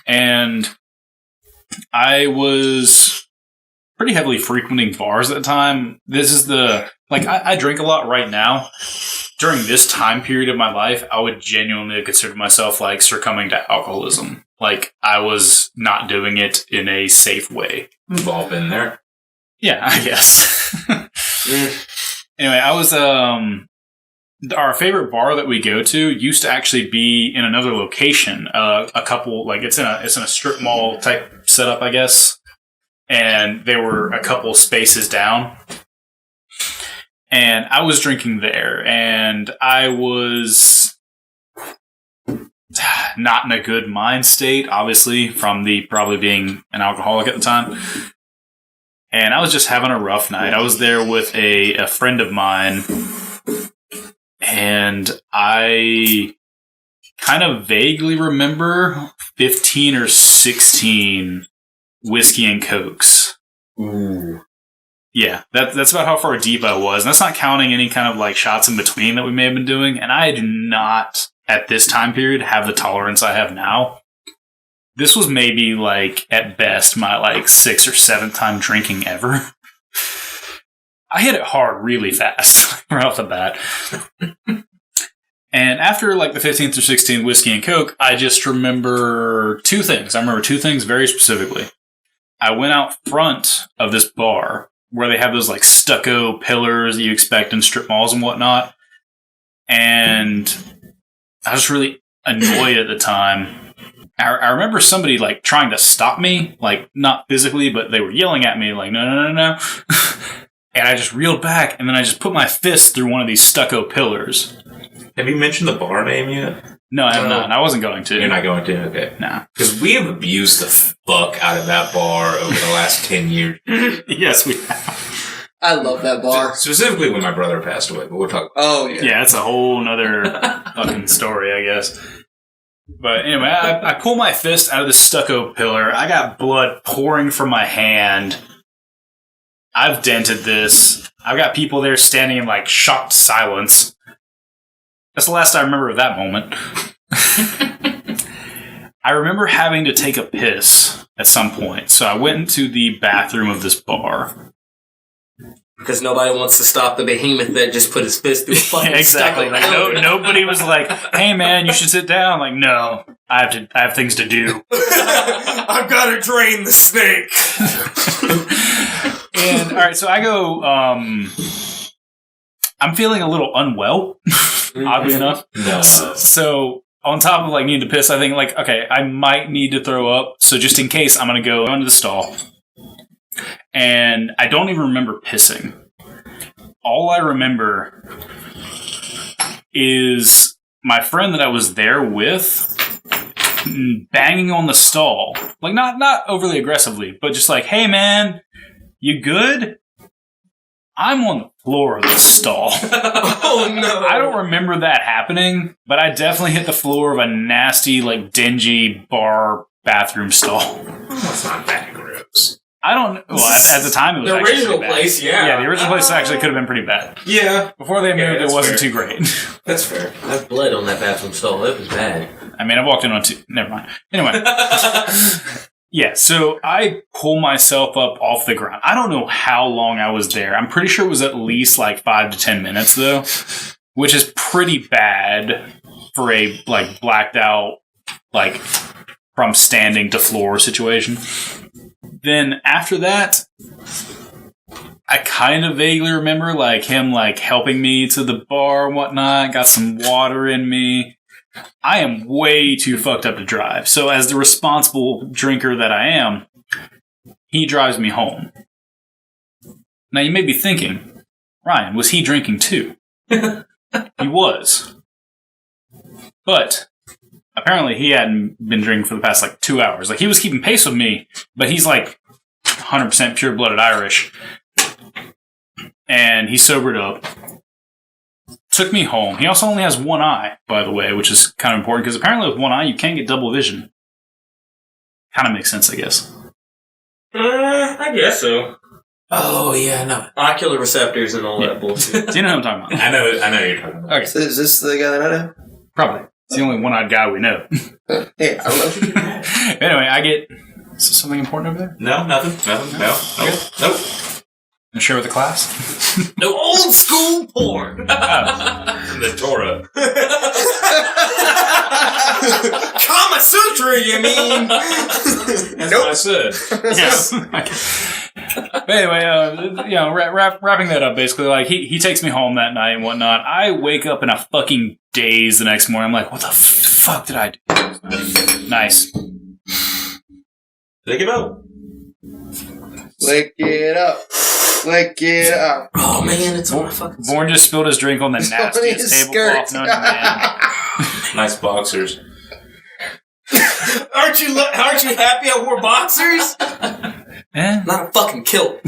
Speaker 1: and I was pretty heavily frequenting bars at the time. This is I drink a lot right now. During this time period of my life, I would genuinely consider myself succumbing to alcoholism. I was not doing it in a safe way.
Speaker 4: We've all been there.
Speaker 1: Yeah, I guess. Anyway, I was our favorite bar that we go to used to actually be in another location. A couple it's in a strip mall type setup, I guess. And they were a couple spaces down. And I was drinking there, and I was not in a good mind state, obviously, from probably being an alcoholic at the time. And I was just having a rough night. I was there with a friend of mine, and I kind of vaguely remember 15 or 16 whiskey and cokes.
Speaker 3: Ooh.
Speaker 1: Yeah, that's about how far deep I was. And that's not counting any kind of shots in between that we may have been doing. And I do not, at this time period, have the tolerance I have now. This was maybe at best my 6th or 7th time drinking ever. I hit it hard really fast right off the bat. And after the 15th or 16th whiskey and coke, I just remember two things. I remember two things very specifically. I went out front of this bar where they have those stucco pillars that you expect in strip malls and whatnot. And I was really annoyed at the time. I remember somebody trying to stop me, not physically, but they were yelling at me no. And I just reeled back, and then I just put my fist through one of these stucco pillars.
Speaker 4: Have you mentioned the bar name yet?
Speaker 1: No, I have not. And I wasn't going to.
Speaker 4: You're not going to? Okay.
Speaker 1: Nah.
Speaker 4: Because we have abused the fuck out of that bar over the last 10 years.
Speaker 1: Yes, we have.
Speaker 2: I love that bar.
Speaker 4: Specifically when my brother passed away, but we'll talk about
Speaker 2: Oh, yeah.
Speaker 1: Yeah, that's a whole nother fucking story, I guess. But anyway, I pull my fist out of the stucco pillar. I got blood pouring from my hand. I've dented this. I've got people there standing in shocked silence. That's the last I remember of that moment. I remember having to take a piss at some point, so I went into the bathroom of this bar.
Speaker 3: Because nobody wants to stop the behemoth that just put his fist through a fucking
Speaker 1: Exactly.
Speaker 3: stucco.
Speaker 1: Nobody was like, "Hey, man, you should sit down." No, I have things to do.
Speaker 3: I've got to drain the snake.
Speaker 1: And all right, so I go. I'm feeling a little unwell, oddly enough.
Speaker 4: No.
Speaker 1: So on top of needing to piss, I think okay, I might need to throw up. So just in case, I'm gonna go into the stall. And I don't even remember pissing. All I remember is my friend that I was there with banging on the stall. Not overly aggressively, but just "Hey man, you good?" I'm on the floor of the stall.
Speaker 3: Oh no.
Speaker 1: I don't remember that happening, but I definitely hit the floor of a nasty, dingy bar bathroom stall.
Speaker 4: That's not that gross.
Speaker 1: I don't. Well, at the time it was
Speaker 3: the
Speaker 1: actually
Speaker 3: original
Speaker 1: pretty bad.
Speaker 3: place. Yeah,
Speaker 1: The original place actually could have been pretty bad.
Speaker 4: Yeah.
Speaker 1: Before they moved, it
Speaker 4: that's
Speaker 1: wasn't
Speaker 4: fair.
Speaker 1: too great.
Speaker 4: That's fair.
Speaker 3: I bled on that bathroom stall. It was bad.
Speaker 1: I mean, I walked in on two. Never mind. Anyway. Yeah, so I pull myself up off the ground. I don't know how long I was there. I'm pretty sure it was at least like 5 to 10 minutes, though, which is pretty bad for a like blacked out, like from standing to floor situation. Then after that, I kind of vaguely remember like him like helping me to the bar and whatnot. Got some water in me. I am way too fucked up to drive. So as the responsible drinker that I am, he drives me home. Now you may be thinking, Ryan, was he drinking too? He was. But apparently he hadn't been drinking for the past like 2 hours. Like he was keeping pace with me, but he's like 100% pure-blooded Irish. And he sobered up. Took me home. He also only has one eye, by the way, which is kind of important because apparently with one eye you can't get double vision. Kind of makes sense, I guess.
Speaker 3: I guess so.
Speaker 4: Oh, yeah, no.
Speaker 3: Ocular receptors and all that bullshit.
Speaker 1: Do you know what I'm talking about?
Speaker 4: I know what you're talking about.
Speaker 1: Okay,
Speaker 2: So is this the guy that I know?
Speaker 1: probably. It's the only one-eyed guy we know.
Speaker 2: Hey, I don't know.
Speaker 1: Anyway, I get... Is there something important over there?
Speaker 4: No, nothing. No.
Speaker 1: Okay.
Speaker 4: Nope.
Speaker 1: And share with the class?
Speaker 3: No old school porn.
Speaker 4: The Torah.
Speaker 3: Kama Sutra, you mean?
Speaker 4: That's what I said.
Speaker 1: Yes. But anyway, wrapping that up, basically, like, he takes me home that night and whatnot. I wake up in a fucking daze the next morning. I'm like, what the fuck did I do? Nice.
Speaker 4: Take it out.
Speaker 2: Lick it up. Lick it up.
Speaker 3: Oh man, it's on my fucking.
Speaker 1: Born just spilled his drink on the
Speaker 2: It's on
Speaker 1: nastiest
Speaker 2: his
Speaker 1: tablecloth
Speaker 2: skirt.
Speaker 1: known to man.
Speaker 4: Nice boxers.
Speaker 3: Aren't you happy I wore boxers?
Speaker 1: Eh?
Speaker 3: Not a fucking kilt.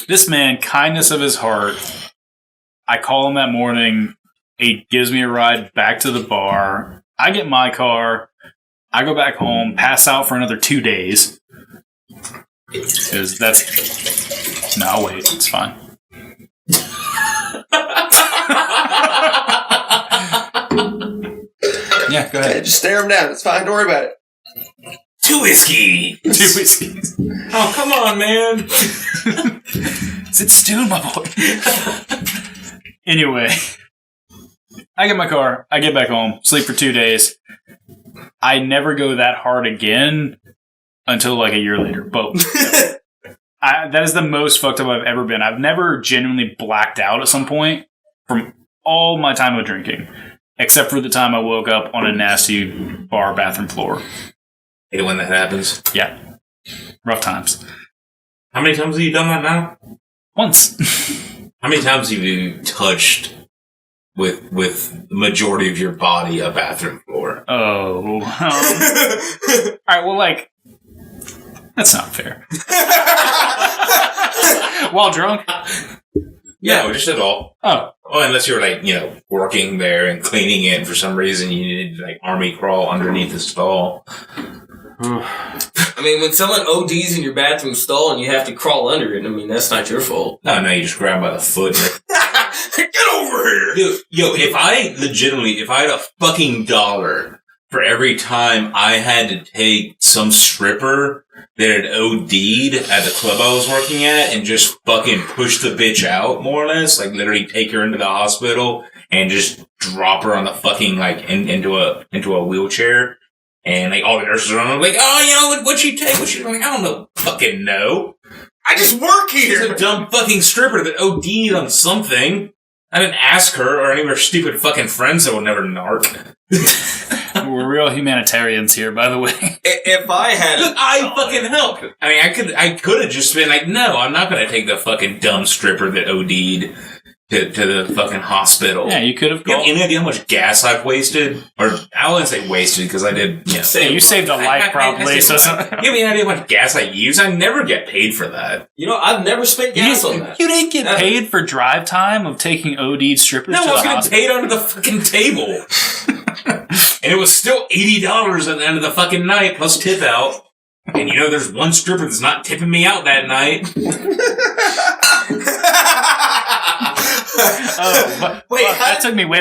Speaker 1: This man, kindness of his heart, I call him that morning. He gives me a ride back to the bar. I get my car. I go back home, pass out for another 2 days. Because that's... No, I'll wait. It's fine. Yeah, go
Speaker 2: Okay,
Speaker 1: ahead.
Speaker 2: just stare him down. It's fine. Don't worry about it.
Speaker 4: 2 whiskey.
Speaker 1: 2 whiskeys.
Speaker 4: Oh, come on, man.
Speaker 1: Sit still, my boy. Anyway, I get my car. I get back home. Sleep for 2 days. I never go that hard again until like a year later. But that is the most fucked up I've ever been. I've never genuinely blacked out at some point from all my time of drinking, except for the time I woke up on a nasty bar bathroom floor.
Speaker 4: Hate it when that happens.
Speaker 1: Yeah. Rough times.
Speaker 4: How many times have you done that now?
Speaker 1: Once.
Speaker 4: How many times have you touched with the majority of your body a bathroom floor?
Speaker 1: Oh. Alright, well, like, that's not fair. While drunk?
Speaker 4: Yeah, no, just at all.
Speaker 1: Oh.
Speaker 4: Well, unless you were like, working there and cleaning it, and for some reason you needed to like army crawl underneath the stall.
Speaker 3: I mean, when someone ODs in your bathroom stall and you have to crawl under it, I mean, that's not your fault.
Speaker 4: No, you just grab by the foot. And
Speaker 3: Get over here!
Speaker 4: if I had a fucking dollar for every time I had to take some stripper that had OD'd at the club I was working at and just fucking push the bitch out, more or less, like literally take her into the hospital and just drop her on the fucking, like, into a wheelchair. And like all the nurses are on, like, oh, what'd she take? What'd she like? I don't know, fucking know.
Speaker 3: I just work
Speaker 4: She's
Speaker 3: here!
Speaker 4: a dumb fucking stripper that OD'd on something. I didn't ask her or any of her stupid fucking friends that would never narc.
Speaker 1: We're real humanitarians here, by the way.
Speaker 3: If I had
Speaker 4: Look, I fucking helped. I mean, I could have just been like, no, I'm not going to take the fucking dumb stripper that OD'd to the fucking hospital.
Speaker 1: Yeah, you could have
Speaker 4: You have
Speaker 1: called.
Speaker 4: any idea how much gas I've wasted? Or I wouldn't say wasted because I did.
Speaker 1: Yeah, you saved a life, probably. So
Speaker 4: You have any idea how much gas I use? I never get paid for that.
Speaker 3: I've never spent gas on that.
Speaker 1: You didn't get paid for drive time of taking OD'd strippers
Speaker 4: No,
Speaker 1: to
Speaker 4: I was
Speaker 1: the
Speaker 4: getting
Speaker 1: hospital.
Speaker 4: paid under the fucking table. And it was still $80 at the end of the fucking night plus tip out. And you know, there's one stripper that's not tipping me out that night.
Speaker 3: Wait,
Speaker 1: that took me way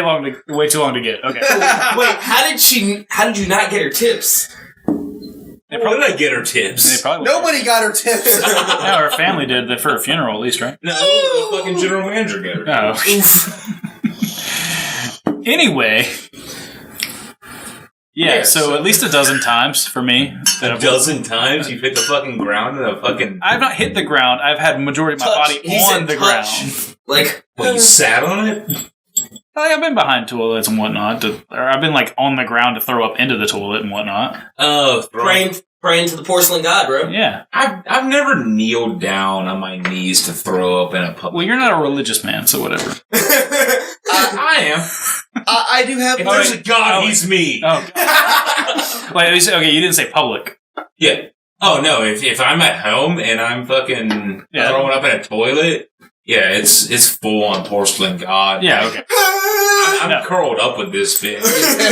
Speaker 1: too long to get. Okay.
Speaker 3: Wait, how did you not get her tips?
Speaker 4: How did I get her tips?
Speaker 2: Nobody got her tips.
Speaker 1: Yeah, her family did for a funeral, at least, right?
Speaker 4: No, the fucking general manager got her tips.
Speaker 1: Oh. Anyway. Yeah, so at least a dozen times for me.
Speaker 4: A dozen times? You've hit the fucking ground in a fucking...
Speaker 1: I've not hit the ground. I've had majority of my body on the ground.
Speaker 3: Like,
Speaker 4: what, you sat on it?
Speaker 1: Like, I've been behind toilets and whatnot. Or I've been, like, on the ground to throw up into the toilet and whatnot.
Speaker 4: Oh,
Speaker 3: praying to the porcelain god, bro.
Speaker 1: Yeah.
Speaker 4: I've never kneeled down on my knees to throw up in a public...
Speaker 1: Well, you're not a religious man, so whatever.
Speaker 4: I am.
Speaker 2: I do have...
Speaker 4: If there's a God, he's me.
Speaker 1: Oh. Wait, okay, you didn't say public.
Speaker 4: Yeah. Oh, no, if I'm at home and I'm fucking throwing up in a toilet, yeah, it's full on porcelain God.
Speaker 1: Yeah, okay.
Speaker 4: I'm curled up with this bitch.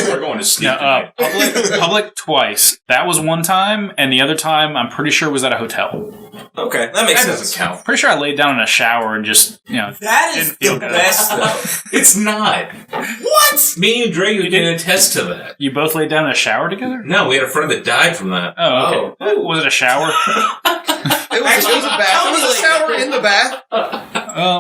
Speaker 4: We're going to sleep tonight.
Speaker 1: Public twice. That was one time, and the other time, I'm pretty sure was at a hotel.
Speaker 3: Okay, that makes sense.
Speaker 4: Doesn't count.
Speaker 1: Pretty sure I laid down in a shower and just,
Speaker 3: That is the best, though.
Speaker 4: It's not.
Speaker 3: What?
Speaker 4: Me and Dre can attest to that.
Speaker 1: You both laid down in a shower together?
Speaker 4: No, we had a friend that died from that.
Speaker 1: Oh, okay. Was it a shower?
Speaker 2: It was a bath. It was a shower in the bath.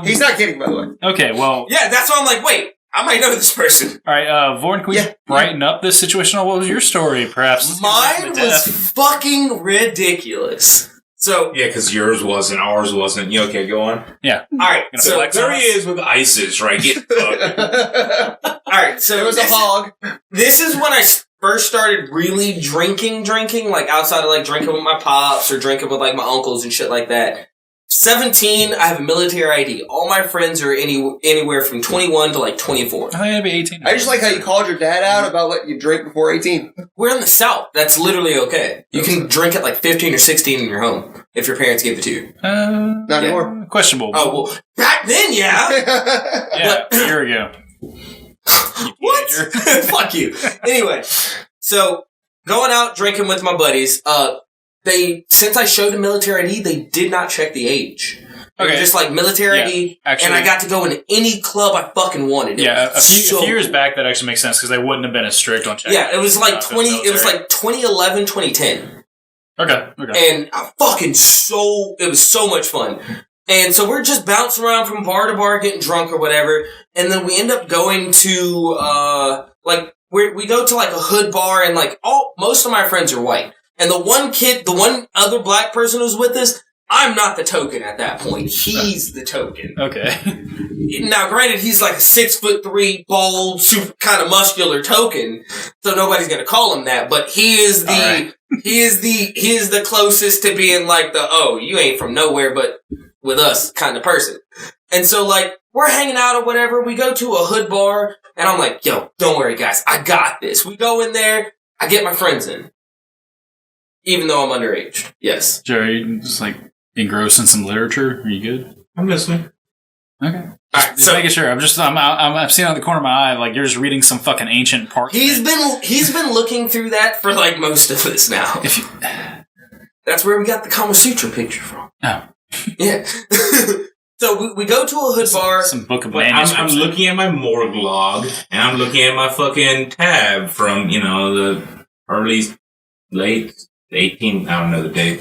Speaker 2: He's not kidding, by the way.
Speaker 1: Okay, well...
Speaker 3: Yeah, that's why I'm like, wait, I might know this person.
Speaker 1: All right, Vorn, can we brighten up this situation? What was your story, perhaps?
Speaker 3: Mine was fucking ridiculous. So
Speaker 4: yeah, because yours wasn't, ours wasn't. You okay? Go on.
Speaker 1: Yeah.
Speaker 3: All right. So
Speaker 4: there he is with ISIS, right? Get fucked.
Speaker 3: All right. So
Speaker 2: there was a hog.
Speaker 3: This is when I first started really drinking, like outside of like drinking with my pops or drinking with like my uncles and shit like that. 17, I have a military ID. All my friends are anywhere from 21 to like 24.
Speaker 1: I think I'd be 18.
Speaker 2: I just like how you called your dad out about letting you drink before 18.
Speaker 3: We're in the South. That's literally okay. You can drink at like 15 or 16 in your home if your parents give it to you.
Speaker 2: Not anymore.
Speaker 1: Questionable.
Speaker 3: Oh, well, back then, yeah.
Speaker 1: Yeah, a year ago.
Speaker 3: What? Fuck you. Anyway, so going out drinking with my buddies, since I showed the military ID, they did not check the age. Okay. Just like military ID,
Speaker 1: actually,
Speaker 3: and I got to go in any club I fucking wanted.
Speaker 1: A few years back, that actually makes sense because they wouldn't have been as strict on checking.
Speaker 3: Yeah, it was like 2011, 2010.
Speaker 1: Okay.
Speaker 3: And it was so much fun. And so we're just bouncing around from bar to bar, getting drunk or whatever, and then we end up going to we go to like a hood bar, and like most of my friends are white. And the one other black person who's with us, I'm not the token at that point. He's the token.
Speaker 1: Okay.
Speaker 3: Now, granted, he's like a 6'3", bald, super kind of muscular token, so nobody's gonna call him that. But he is the closest to being like you ain't from nowhere, but with us kind of person. And so like we're hanging out or whatever. We go to a hood bar, and I'm like, yo, don't worry, guys, I got this. We go in there. I get my friends in. Even though I'm underage. Yes.
Speaker 1: Jerry, just like engrossed in some literature. Are you good?
Speaker 4: I'm listening.
Speaker 1: Okay. Just making sure. I'm seeing out of the corner of my eye, like you're just reading some fucking ancient part.
Speaker 3: He's been looking through that for like most of this now. That's where we got the Kama Sutra picture from.
Speaker 1: Oh.
Speaker 3: Yeah. So we go to a hood bar.
Speaker 1: Some book of manuscripts.
Speaker 4: I'm looking at my morgue log, and I'm looking at my fucking tab from, the late 18, I don't know the date.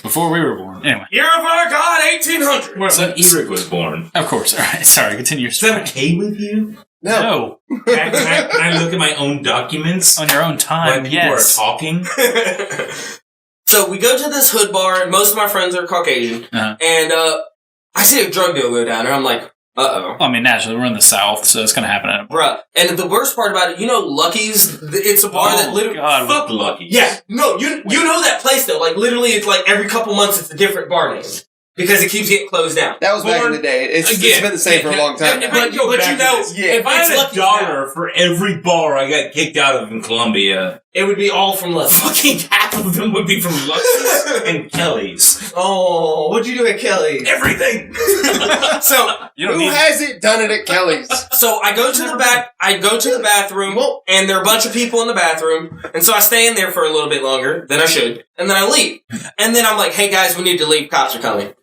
Speaker 1: Before we were born. Anyway.
Speaker 3: Year of our God, 1800.
Speaker 4: When Eric was born.
Speaker 1: Of course. All right. Sorry. Continue.
Speaker 4: Is that okay with you?
Speaker 1: No.
Speaker 4: Can I look at my own documents?
Speaker 1: On your own time,
Speaker 4: when people are talking?
Speaker 3: So we go to this hood bar, and most of my friends are Caucasian. Uh-huh. And I see a drug deal go down, and I'm like, uh-oh.
Speaker 1: I mean, naturally, we're in the South, so it's going to happen.
Speaker 3: Bruh. And the worst part about it, Lucky's, it's a bar that literally...
Speaker 4: God, fuck Lucky's.
Speaker 3: Yeah. No, you know that place, though. Like, literally, it's like every couple months, it's a different bar name. Because it keeps getting closed down.
Speaker 2: That was back in the day. It's been the same for a long time.
Speaker 4: If I had $1 for every bar I got kicked out of in Colombia,
Speaker 3: it would be all from Lucky.
Speaker 4: Fucking half of them would be from Lucky's and Kelly's.
Speaker 3: Oh, what'd you do at Kelly's?
Speaker 4: Everything.
Speaker 3: So
Speaker 2: Who hasn't done it at Kelly's?
Speaker 3: So I go to the back. I go to the bathroom, and there are a bunch of people in the bathroom, and so I stay in there for a little bit longer than I should, and then I leave. And then I'm like, "Hey guys, we need to leave. Cops are coming."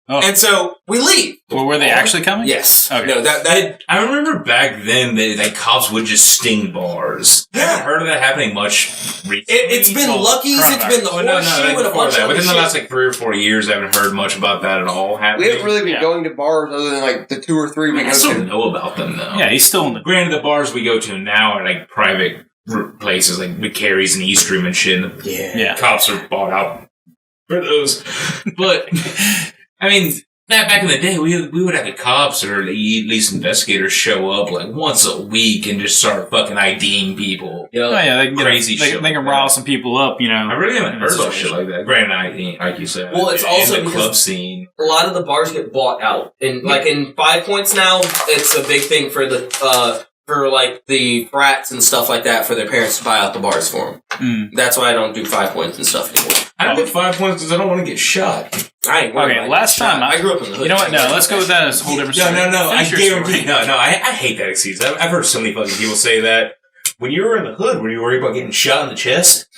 Speaker 1: Oh.
Speaker 3: And so we leave.
Speaker 1: Well, were they actually coming?
Speaker 3: Yes.
Speaker 1: Okay.
Speaker 3: No, that
Speaker 4: I remember back then that cops would just sting bars. I haven't heard of that happening much recently.
Speaker 3: it's been Lucky's. It's been the horseshoe and a bunch of
Speaker 4: within the
Speaker 3: shit.
Speaker 4: last 3 or 4 years, I haven't heard much about that at all happening.
Speaker 2: We haven't really been going to bars other than the 2 or 3 we
Speaker 4: I
Speaker 2: go
Speaker 4: still
Speaker 2: to.
Speaker 4: know about them though.
Speaker 1: Yeah, he's still in the.
Speaker 4: Granted, the bars we go to now are private places like McCary's and Eastrum and shit.
Speaker 1: Yeah.
Speaker 4: Cops are bought out for those. But I mean, back in the day, we would have the cops or at least investigators show up once a week and just start fucking IDing people.
Speaker 1: Oh yeah, they can
Speaker 4: Crazy shit.
Speaker 1: They can rile some people up,
Speaker 4: I really haven't heard about shit like that. Granted, ID, like you said.
Speaker 3: Well, it's
Speaker 4: and
Speaker 3: also
Speaker 4: the
Speaker 3: because
Speaker 4: club scene.
Speaker 3: a lot of the bars get bought out, and in 5 Points now, it's a big thing for the the frats and stuff like that for their parents to buy out the bars for them.
Speaker 1: Mm.
Speaker 3: That's why I don't do 5 Points and stuff anymore.
Speaker 4: I don't get 5 points because I don't want to get shot.
Speaker 3: I ain't worried
Speaker 1: Okay,
Speaker 3: about
Speaker 1: last
Speaker 3: getting
Speaker 1: time
Speaker 3: shot. I grew up in the hood.
Speaker 1: You know what? No, let's go with that as a whole different story.
Speaker 4: No. I
Speaker 1: Finish your
Speaker 4: guarantee.
Speaker 1: story.
Speaker 4: No. I hate that excuse. I've heard so many fucking people say that. When you were in the hood, were you worried about getting shot in the chest?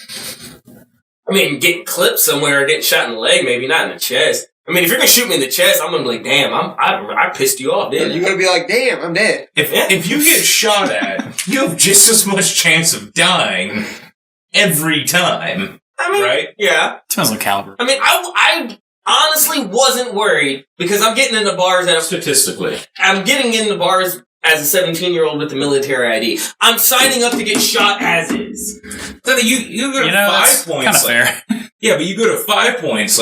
Speaker 3: I mean, getting clipped somewhere or getting shot in the leg, maybe not in the chest. I mean, if you're gonna shoot me in the chest, I'm gonna be like, damn, I pissed you off, didn't I?
Speaker 2: You're gonna be like, damn, I'm dead.
Speaker 4: If you get shot at, you have just as much chance of dying every time.
Speaker 3: I mean,
Speaker 4: right?
Speaker 3: Yeah.
Speaker 1: Depends on caliber.
Speaker 3: I mean, I honestly wasn't worried because I'm getting into bars
Speaker 4: Statistically.
Speaker 3: I'm getting into bars as a 17-year-old with the military ID. I'm signing up to get shot as is.
Speaker 4: So you go to 5 points.
Speaker 1: Kind of fair.
Speaker 4: Yeah, but you go to 5 points,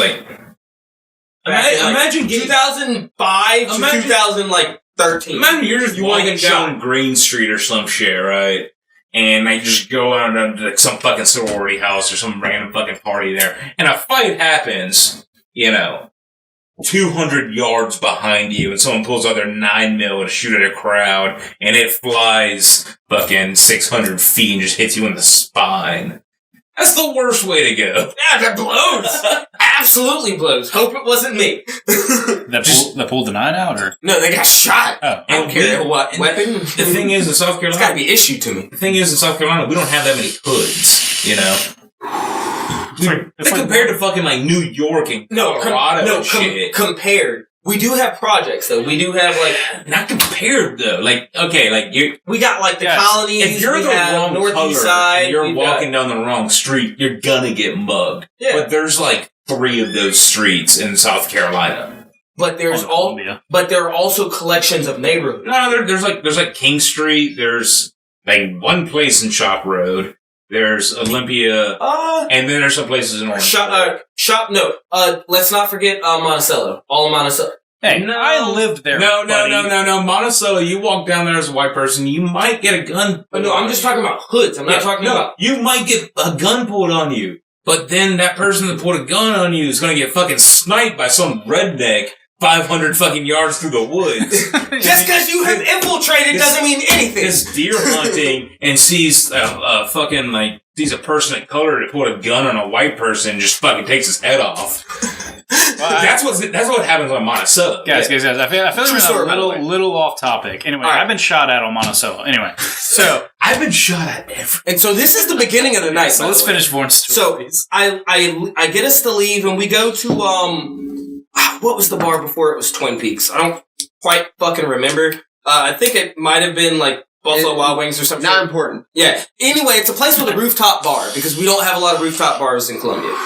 Speaker 4: imagine getting
Speaker 3: 2005 to 2013.
Speaker 4: Imagine you're just walking down Green Street or some shit, right? And they just go out to some fucking sorority house or some random fucking party there, and a fight happens, 200 yards behind you, and someone pulls out their 9mm to shoot at a crowd, and it flies fucking 600 feet and just hits you in the spine. That's the worst way to go.
Speaker 3: Yeah, that blows. Absolutely blows. Hope it wasn't me.
Speaker 1: That pulled the 9 out, or?
Speaker 3: No, they got shot.
Speaker 1: Oh.
Speaker 3: I don't carry a weapon.
Speaker 4: The thing is, in South Carolina,
Speaker 3: it's gotta be issued to me.
Speaker 4: The thing is, in South Carolina, we don't have that many hoods, compared to fucking New York and Colorado and shit.
Speaker 3: Compared. We do have projects though. We do have
Speaker 4: not compared though.
Speaker 3: We got the colonies.
Speaker 4: If you're the wrong
Speaker 3: Northeast
Speaker 4: color
Speaker 3: side,
Speaker 4: and you're walking down the wrong street, you're gonna get mugged. Yeah. But there's 3 of those streets in South Carolina.
Speaker 3: But there are also collections of neighborhoods.
Speaker 4: No, there's King Street. There's one place in Shop Road. There's Olympia, and then there's some places in Orange.
Speaker 3: Let's not forget Monticello. All of Monticello.
Speaker 1: Hey, I lived there.
Speaker 4: No. Monticello, you walk down there as a white person, you might get a gun.
Speaker 3: No, I'm just talking about hoods. I'm not talking about.
Speaker 4: You might get a gun pulled on you, but then that person that pulled a gun on you is going to get fucking sniped by some redneck 500 fucking yards through the woods.
Speaker 3: Just because you have infiltrated doesn't mean anything.
Speaker 4: Is deer hunting and sees sees a person of color that put a gun on a white person and just fucking takes his head off. That's what happens on Monticello.
Speaker 1: Guys. I feel like we're a little off topic. Anyway, I've been shot at on Monticello. Anyway, so
Speaker 4: I've been shot at
Speaker 3: and so this is the beginning of the night.
Speaker 1: So let's finish Vaugh's story.
Speaker 3: So I get us to leave and we go to what was the bar before it was Twin Peaks? I don't quite fucking remember. I think it might have been Buffalo Wild Wings or something.
Speaker 2: Not important.
Speaker 3: Yeah. Anyway, it's a place with a rooftop bar because we don't have a lot of rooftop bars in Columbia.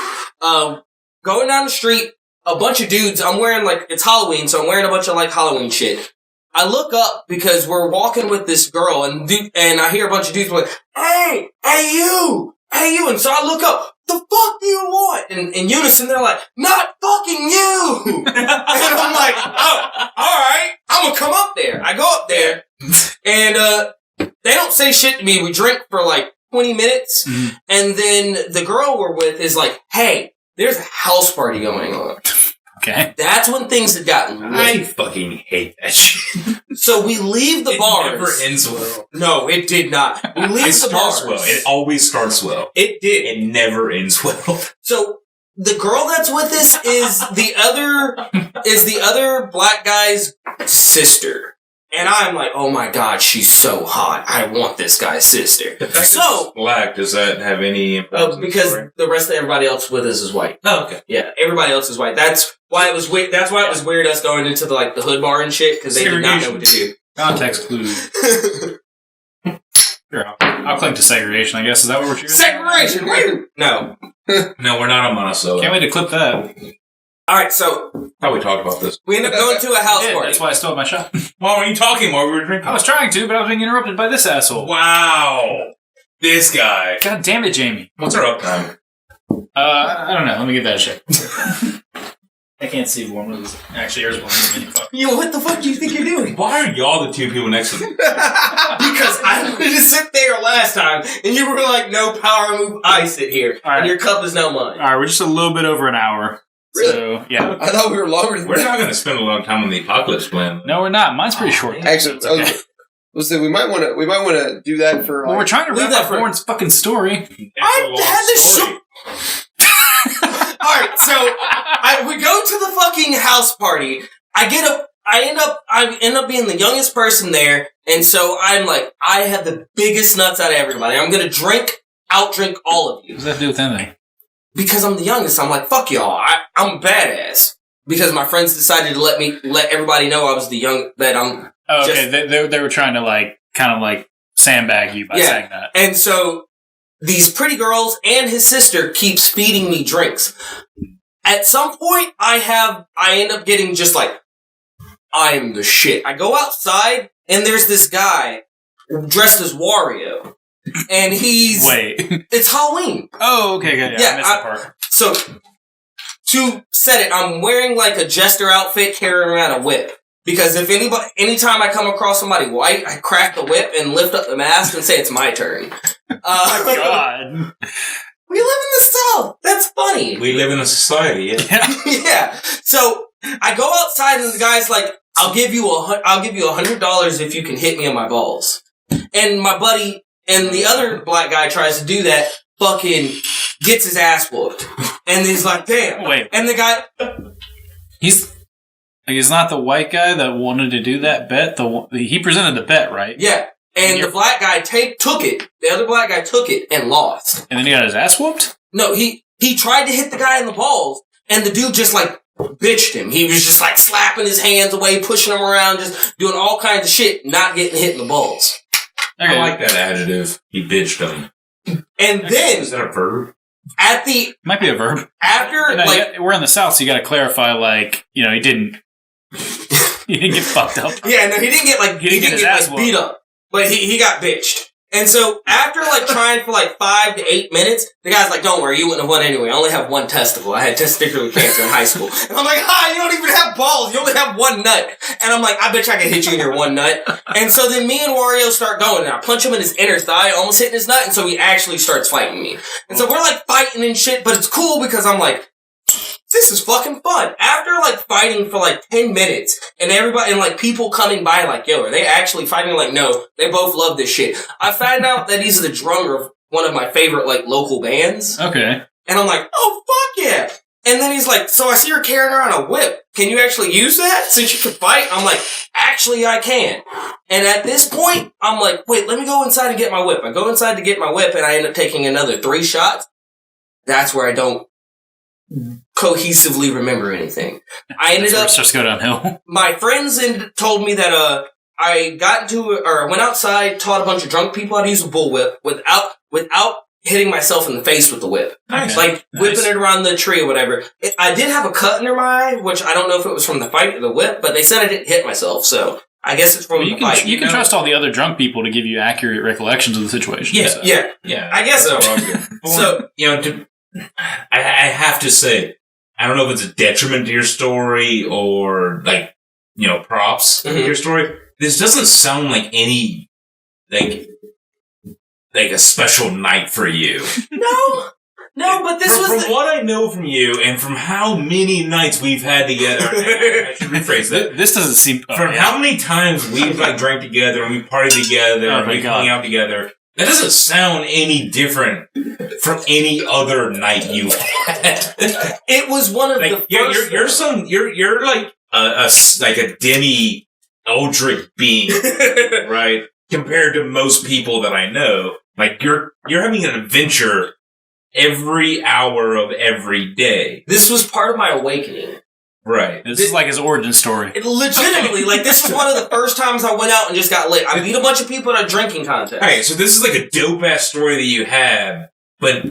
Speaker 3: Going down the street, a bunch of dudes. I'm wearing it's Halloween, so I'm wearing a bunch of Halloween shit. I look up because we're walking with this girl and I hear a bunch of dudes like, hey you. And so I look up, the fuck do you want? And in unison, they're like, not fucking you. And I'm like, oh, all right, I'm gonna come up there. I go up there and, they don't say shit to me. We drink for 20 minutes. Mm-hmm. And then the girl we're with is like, hey, there's a house party going on.
Speaker 1: Okay.
Speaker 3: That's when things had gotten
Speaker 4: I
Speaker 3: lit.
Speaker 4: fucking hate that shit.
Speaker 3: So we leave the
Speaker 4: It
Speaker 3: bars.
Speaker 4: never ends well.
Speaker 3: No, it did not. We leave
Speaker 4: It
Speaker 3: the
Speaker 4: starts
Speaker 3: bars.
Speaker 4: well. It always starts well.
Speaker 3: It did.
Speaker 4: It never ends well.
Speaker 3: So the girl that's with us is the other black guy's sister. And I'm like, oh my god, she's so hot. I want this guy's sister.
Speaker 4: The fact
Speaker 3: So,
Speaker 4: that it's black, does that have any influence? in the
Speaker 3: because
Speaker 4: story?
Speaker 3: the rest of everybody else with us is white.
Speaker 4: Oh, okay.
Speaker 3: Yeah, everybody else is white. That's why it was weird. That's why it was weird us going into the hood bar and shit because they did not know what to do.
Speaker 1: Context clues. Sure, I'll cling to segregation, I guess. Is that what we're choosing?
Speaker 3: Segregation. Wait. No.
Speaker 4: No, we're not on Monticello.
Speaker 1: Can't wait to clip that.
Speaker 3: All right, so
Speaker 4: Probably talked about this.
Speaker 3: we end up going to a house
Speaker 1: Yeah,
Speaker 3: party.
Speaker 1: that's why I still have my shot.
Speaker 4: Why were you talking while we were drinking?
Speaker 1: I was trying to, but I was being interrupted by this asshole.
Speaker 4: Wow. This guy.
Speaker 1: God damn it, Jamie.
Speaker 4: What's our uptime?
Speaker 1: I don't know. Let me get that a check. I can't see one of those. Actually, yours one.
Speaker 3: Yo, what the fuck do you think you're doing?
Speaker 4: Why are y'all the two people next to me?
Speaker 3: Because I wanted to sit there last time, and you were like, no power move, I sit here.
Speaker 1: All right.
Speaker 3: And your cup is now mine.
Speaker 1: All right, we're just a little bit over an hour.
Speaker 2: Really?
Speaker 1: So, yeah.
Speaker 2: I thought we were longer than
Speaker 4: We're
Speaker 2: that.
Speaker 4: not going to spend a long time on the apocalypse plan.
Speaker 1: No, we're not. Mine's pretty short.
Speaker 2: Actually,
Speaker 1: It's okay.
Speaker 2: let's say we might want to do that for.
Speaker 1: Well, we're trying to
Speaker 3: leave
Speaker 1: wrap
Speaker 3: that
Speaker 1: up
Speaker 3: for-
Speaker 1: Warren's fucking story.
Speaker 3: I had this Alright, so we go to the fucking house party. I end up being the youngest person there, and so I'm like, I have the biggest nuts out of everybody. I'm gonna outdrink all of you.
Speaker 1: What does that have to do with anything?
Speaker 3: Because I'm the youngest, I'm like, fuck y'all. I'm a badass. Because my friends decided to let everybody know I was that I'm.
Speaker 1: Oh, okay. They were trying to kind of sandbag you by saying that.
Speaker 3: And so these pretty girls and his sister keeps feeding me drinks. At some point, I end up getting just I'm the shit. I go outside and there's this guy dressed as Wario. And it's Halloween.
Speaker 1: Oh, okay, good. Yeah, I missed that part.
Speaker 3: So, to set it, I'm wearing a jester outfit carrying around a whip. Because anytime I come across somebody white, I crack the whip and lift up the mask and say it's my turn.
Speaker 1: Oh, God.
Speaker 3: We live in the South. That's funny.
Speaker 4: We live in a society, yeah.
Speaker 3: Yeah. So I go outside and the guy's like, I'll give you $100 if you can hit me in my balls. And my buddy and the other black guy tries to do that, fucking gets his ass whooped. And he's like, damn.
Speaker 1: Wait.
Speaker 3: And the guy...
Speaker 1: He's not the white guy that wanted to do that bet. He presented the bet, right?
Speaker 3: Yeah. And the black guy took it. The other black guy took it and lost.
Speaker 1: And then he got his ass whooped?
Speaker 3: No, he tried to hit the guy in the balls, and the dude just bitched him. He was just slapping his hands away, pushing him around, just doing all kinds of shit, not getting hit in the balls.
Speaker 1: Okay.
Speaker 4: I like that adjective. He bitched him.
Speaker 3: And then
Speaker 4: Is that a verb?
Speaker 1: Might be a verb.
Speaker 3: after
Speaker 1: we're in the South, so you got to clarify. He didn't. He didn't get fucked up.
Speaker 3: yeah, no, he didn't get
Speaker 1: He didn't get his ass
Speaker 3: beat up, but he got bitched. And so after trying for 5 to 8 minutes, the guy's like, "Don't worry, you wouldn't have won anyway. I only have one testicle. I had testicular cancer in high school." And I'm like, "Ha! You don't even have balls. You only have one nut." And I'm like, "I bet you I can hit you in your one nut." And so then me and Wario start going, and I punch him in his inner thigh, almost hitting his nut, and so he actually starts fighting me. And so we're fighting and shit, but it's cool because I'm like, this is fucking fun. After fighting for 10 minutes and everybody and people coming by yo, are they actually fighting? No, they both love this shit. I found out that he's the drummer of one of my favorite local bands.
Speaker 1: Okay.
Speaker 3: And I'm like, oh fuck yeah. And then he's like, so I see you're carrying around a whip. Can you actually use that since you can fight? I'm like, actually I can. And at this point, I'm like, wait, let me go inside and get my whip. I go inside to get my whip and I end up taking another 3 shots. That's where I don't cohesively remember anything. I ended up
Speaker 1: starts to go downhill.
Speaker 3: My friends told me that I went outside, taught a bunch of drunk people how to use a bullwhip without hitting myself in the face with the whip.
Speaker 1: Nice.
Speaker 3: Whipping it around the tree or whatever. I did have a cut under my eye, which I don't know if it was from the fight or the whip, but they said I didn't hit myself, so I guess it's from the fight.
Speaker 1: You can trust all the other drunk people to give you accurate recollections of the situation.
Speaker 4: Yeah.
Speaker 1: So.
Speaker 3: Yeah. I guess so.
Speaker 4: So, I have to say, I don't know if it's a detriment to your story or props to your story. This doesn't sound like any a special night for you.
Speaker 3: No, No, but this was
Speaker 4: from what I know from you, and from how many nights we've had together. I should rephrase that.
Speaker 1: This doesn't seem...
Speaker 4: From how many times we've drank together and we partied together and we hung out together, that doesn't sound any different from any other night you had.
Speaker 3: It was one of the first...
Speaker 4: You're like a Demi Eldrick being, right? Compared to most people that I know. Like, you're having an adventure every hour of every day.
Speaker 3: This was part of my awakening.
Speaker 4: Right.
Speaker 1: This is like his origin story.
Speaker 3: It legitimately, this was one of the first times I went out and just got lit. I beat a bunch of people at a drinking contest.
Speaker 4: Alright, so this is like a dope-ass story that you had, but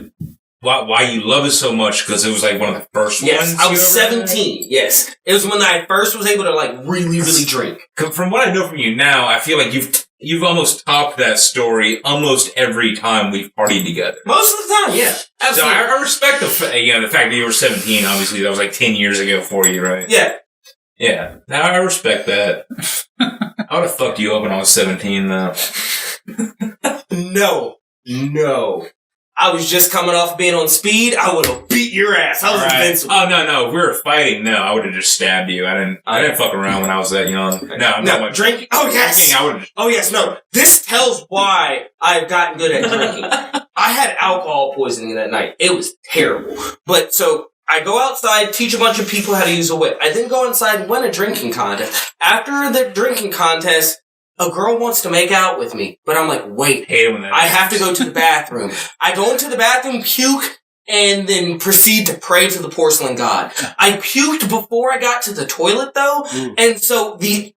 Speaker 4: why you love it so much? Because it was like one of the first ones?
Speaker 3: Yes, I was 17, yes. It was when I first was able to, really, really drink.
Speaker 4: From what I know from you now, I feel like you've almost topped that story almost every time we've partied together.
Speaker 3: Most of the time, yeah. Absolutely.
Speaker 4: So I respect the fact that you were 17, obviously. That was 10 years ago for you, right?
Speaker 3: Yeah.
Speaker 4: Yeah. Now I respect that. I would have fucked you up when I was 17, though.
Speaker 3: No. I was just coming off being on speed. I would have beat your ass. I was invincible.
Speaker 4: Oh, no. If we were fighting, no. I would have just stabbed you. I didn't fuck around when I was that young. No.
Speaker 3: Drinking. Oh, yes. Oh, yes. No. This tells why I've gotten good at drinking. I had alcohol poisoning that night. It was terrible. But so I go outside, teach a bunch of people how to use a whip. I then go inside and win a drinking contest. After the drinking contest, a girl wants to make out with me, but I'm like, wait, I have to go to the bathroom. I go into the bathroom, puke, and then proceed to pray to the porcelain god. I puked before I got to the toilet, though, and so the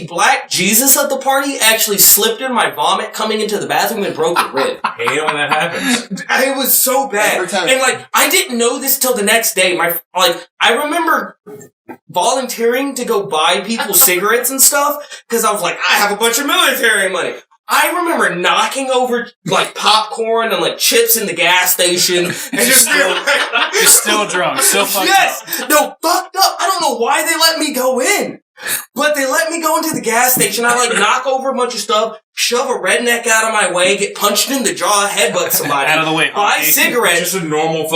Speaker 3: black Jesus of the party actually slipped in my vomit coming into the bathroom and broke a rib.
Speaker 4: Hate when that happens.
Speaker 3: It was so bad. And I didn't know this till the next day. I remember volunteering to go buy people cigarettes and stuff because I was like, I have a bunch of military money. I remember knocking over popcorn and chips in the gas station and just
Speaker 1: still drunk, still fucked up.
Speaker 3: No, fucked up. I don't know why they let me go in. But they let me go into the gas station. I knock over a bunch of stuff, shove a redneck out of my way, get punched in the jaw, headbutt somebody.
Speaker 1: Out of the way.
Speaker 3: Buy cigarettes.
Speaker 4: Just a normal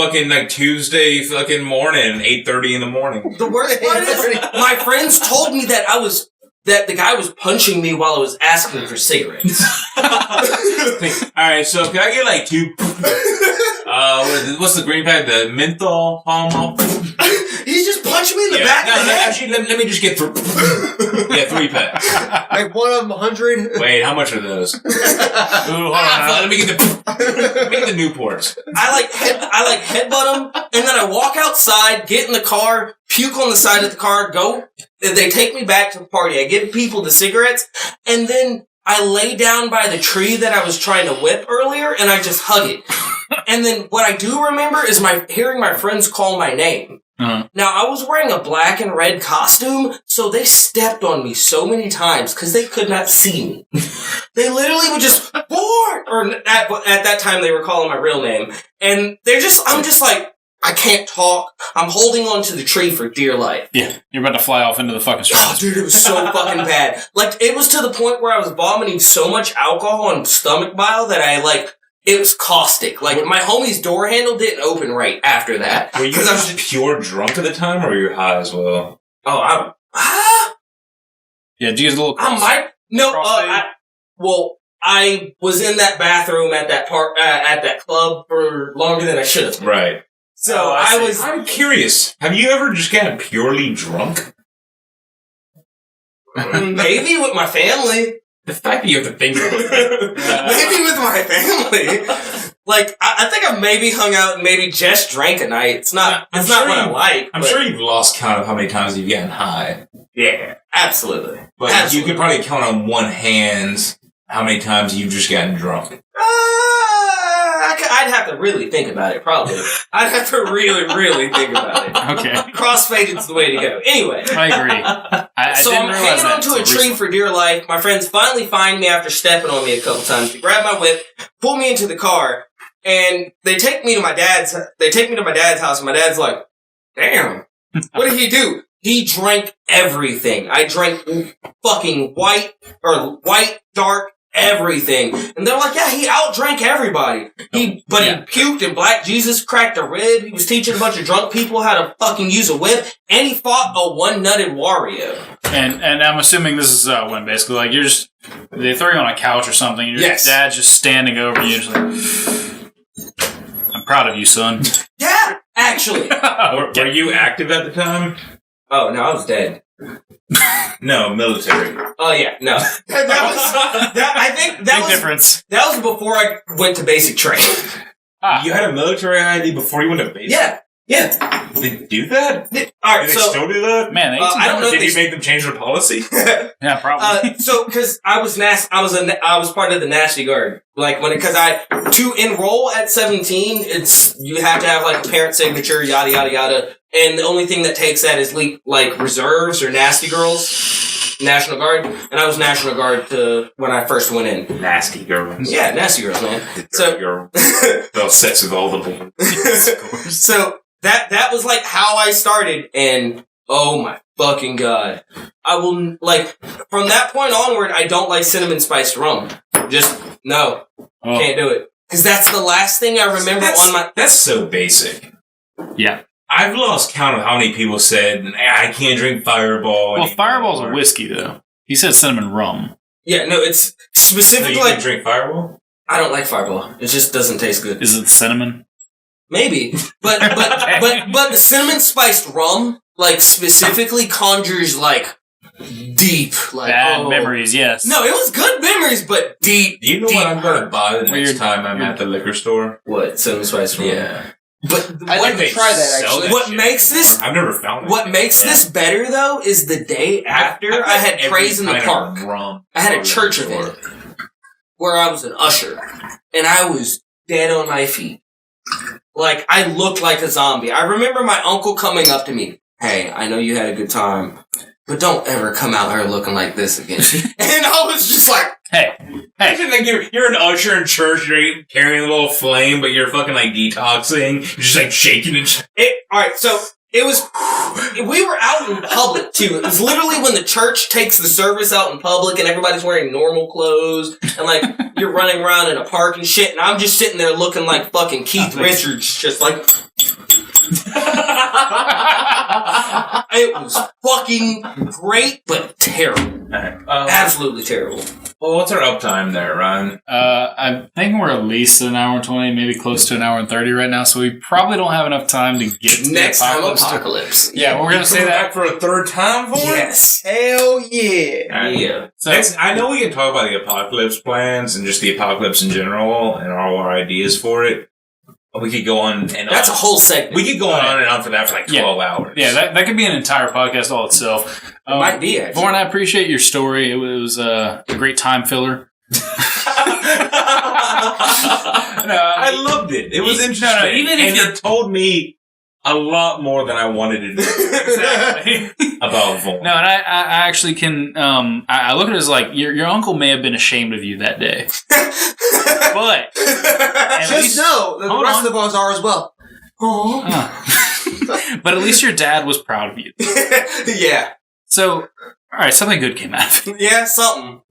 Speaker 4: Tuesday morning, 8:30 in the morning.
Speaker 3: The worst part is, my friends told me that the guy was punching me while I was asking for cigarettes.
Speaker 4: Alright, so can I get two, what's the green pack? The menthol palm?
Speaker 3: He's just punching me in the back of the head.
Speaker 4: Actually, let me just get 3 packs.
Speaker 2: One of them 100.
Speaker 4: Wait, how much are those? Ooh, hold on. Let me get the Newports.
Speaker 3: I headbutt him, and then I walk outside, get in the car, puke on the side of the car, go. They take me back to the party. I give people the cigarettes, and then I lay down by the tree that I was trying to whip earlier, and I just hug it. And then what I do remember is hearing my friends call my name.
Speaker 1: Uh-huh.
Speaker 3: Now, I was wearing a black and red costume, so they stepped on me so many times because they could not see me. They literally would just, or at that time they were calling my real name. And I'm just like, I can't talk. I'm holding on to the tree for dear life.
Speaker 1: Yeah, you're about to fly off into the fucking street.
Speaker 3: Oh, dude, it was so fucking bad. It was to the point where I was vomiting so much alcohol and stomach bile that it was caustic. My homie's door handle didn't open right after that.
Speaker 4: Were you just pure drunk at the time, or were you high as well?
Speaker 3: Oh,
Speaker 1: yeah, do you use a little
Speaker 3: I was in that bathroom at that at that club for longer than I should have.
Speaker 4: Right.
Speaker 3: So
Speaker 4: I'm curious. Have you ever just gotten purely drunk?
Speaker 3: Maybe with my family.
Speaker 4: The fact that you have to think about it.
Speaker 3: Maybe with my family. I think I've maybe hung out and maybe just drank a night. It's not what I like.
Speaker 4: I'm sure you've lost count of how many times you've gotten high.
Speaker 3: Yeah, absolutely.
Speaker 4: But you could probably count on one hand how many times you've just gotten drunk.
Speaker 3: I'd have to really think about it, probably. I'd have to really, really think about it.
Speaker 1: Okay.
Speaker 3: Crossfaded's the way to go. Anyway.
Speaker 1: I agree.
Speaker 3: So I'm hanging onto a tree for dear life. My friends finally find me after stepping on me a couple times. They grab my whip, pull me into the car, and they take me to my dad's house, and my dad's like, damn, what did he do? He drank everything. I drank fucking white, dark, everything. And they're like, yeah, he outdrank everybody. He puked and Black Jesus cracked a rib. He was teaching a bunch of drunk people how to fucking use a whip. And he fought a one-nutted Wario.
Speaker 1: And I'm assuming this is when basically like they throw you on a couch or something. And your dad's just standing over you, just like, I'm proud of you, son.
Speaker 3: Yeah, actually.
Speaker 4: Were you active at the time?
Speaker 3: Oh no, I was dead.
Speaker 4: No, military.
Speaker 3: Oh yeah, no. I think that was
Speaker 1: difference.
Speaker 3: That was before I went to basic training.
Speaker 4: You had a military ID before you went to basic?
Speaker 3: Yeah.
Speaker 4: They do that?
Speaker 3: All right,
Speaker 4: do they still do that?
Speaker 1: Man,
Speaker 3: I don't know.
Speaker 4: Did you make them change their policy?
Speaker 1: Yeah, probably.
Speaker 3: Because I was I was part of the Nasty Guard. Like to enroll at 17, you have to have like a parent signature, yada yada yada, and the only thing that takes that is like reserves or Nasty Girls, National Guard, and I was National Guard when I first went in.
Speaker 4: Nasty girls.
Speaker 3: Yeah, Nasty Girls, man. So
Speaker 4: girl. They'll sex with all the boys.
Speaker 3: So that was like how I started, and oh my fucking god, I will from that point onward, I don't like cinnamon spiced rum. Just no, can't do it because that's the last thing I remember on my.
Speaker 4: That's so basic.
Speaker 1: Yeah,
Speaker 4: I've lost count of how many people said I can't drink Fireball.
Speaker 1: Well, Fireball's a whiskey though. He said cinnamon rum.
Speaker 3: Yeah, no, it's specifically.
Speaker 4: So you can drink Fireball?
Speaker 3: I don't like Fireball. It just doesn't taste good.
Speaker 1: Is it cinnamon?
Speaker 3: Maybe, but the cinnamon spiced rum, like specifically conjures like deep, like
Speaker 1: bad memories. Yes.
Speaker 3: No, it was good memories, but deep.
Speaker 4: Do you know what I'm going to buy the next time I'm at the liquor store?
Speaker 3: What, cinnamon spiced rum?
Speaker 4: Yeah.
Speaker 3: But
Speaker 2: I'd like to try that actually.
Speaker 3: What makes this?
Speaker 4: I've never found it.
Speaker 3: What makes this better though is the day after I had praise in the park. I had a church event where I was an usher, and I was dead on my feet. Like, I looked like a zombie. I remember my uncle coming up to me. Hey, I know you had a good time, but don't ever come out here looking like this again. And I was just like,
Speaker 1: hey.
Speaker 4: Like you're an usher in church, you're carrying a little flame, but you're fucking like detoxing. You're just like shaking and
Speaker 3: alright, so we were out in public too. It was literally when the church takes the service out in public and everybody's wearing normal clothes and like you're running around in a park and shit, and I'm just sitting there looking like fucking Keith Richards, just like it was fucking great, but terrible. Absolutely terrible.
Speaker 4: Well, what's our uptime there, Ryan?
Speaker 1: I think we're at least an hour and 20, maybe close to an hour and 30 right now, so we probably don't have enough time to get to
Speaker 3: next
Speaker 1: the
Speaker 3: apocalypse.
Speaker 1: Yeah, we're going to say that
Speaker 4: back for a third time for it?
Speaker 3: Yes.
Speaker 2: Hell yeah.
Speaker 3: Yeah.
Speaker 1: So,
Speaker 4: I know we can talk about the apocalypse plans and just the apocalypse in general and all our ideas for it. We could go on and
Speaker 3: that's a whole segment.
Speaker 4: We could go on and on for that for like 12 hours.
Speaker 1: Yeah, that could be an entire podcast all itself.
Speaker 3: It might be, actually.
Speaker 1: Vaughn, I appreciate your story. It was a great time filler.
Speaker 4: I loved it. It was interesting.
Speaker 1: No, even if
Speaker 4: it told me a lot more than I wanted to know about Vaughn.
Speaker 1: No, and I actually can. I look at it as like your uncle may have been ashamed of you that day, but
Speaker 2: just know that the rest of us are as well.
Speaker 1: But at least your dad was proud of you.
Speaker 3: Yeah.
Speaker 1: So, all right, something good came out of it.
Speaker 3: Yeah, something.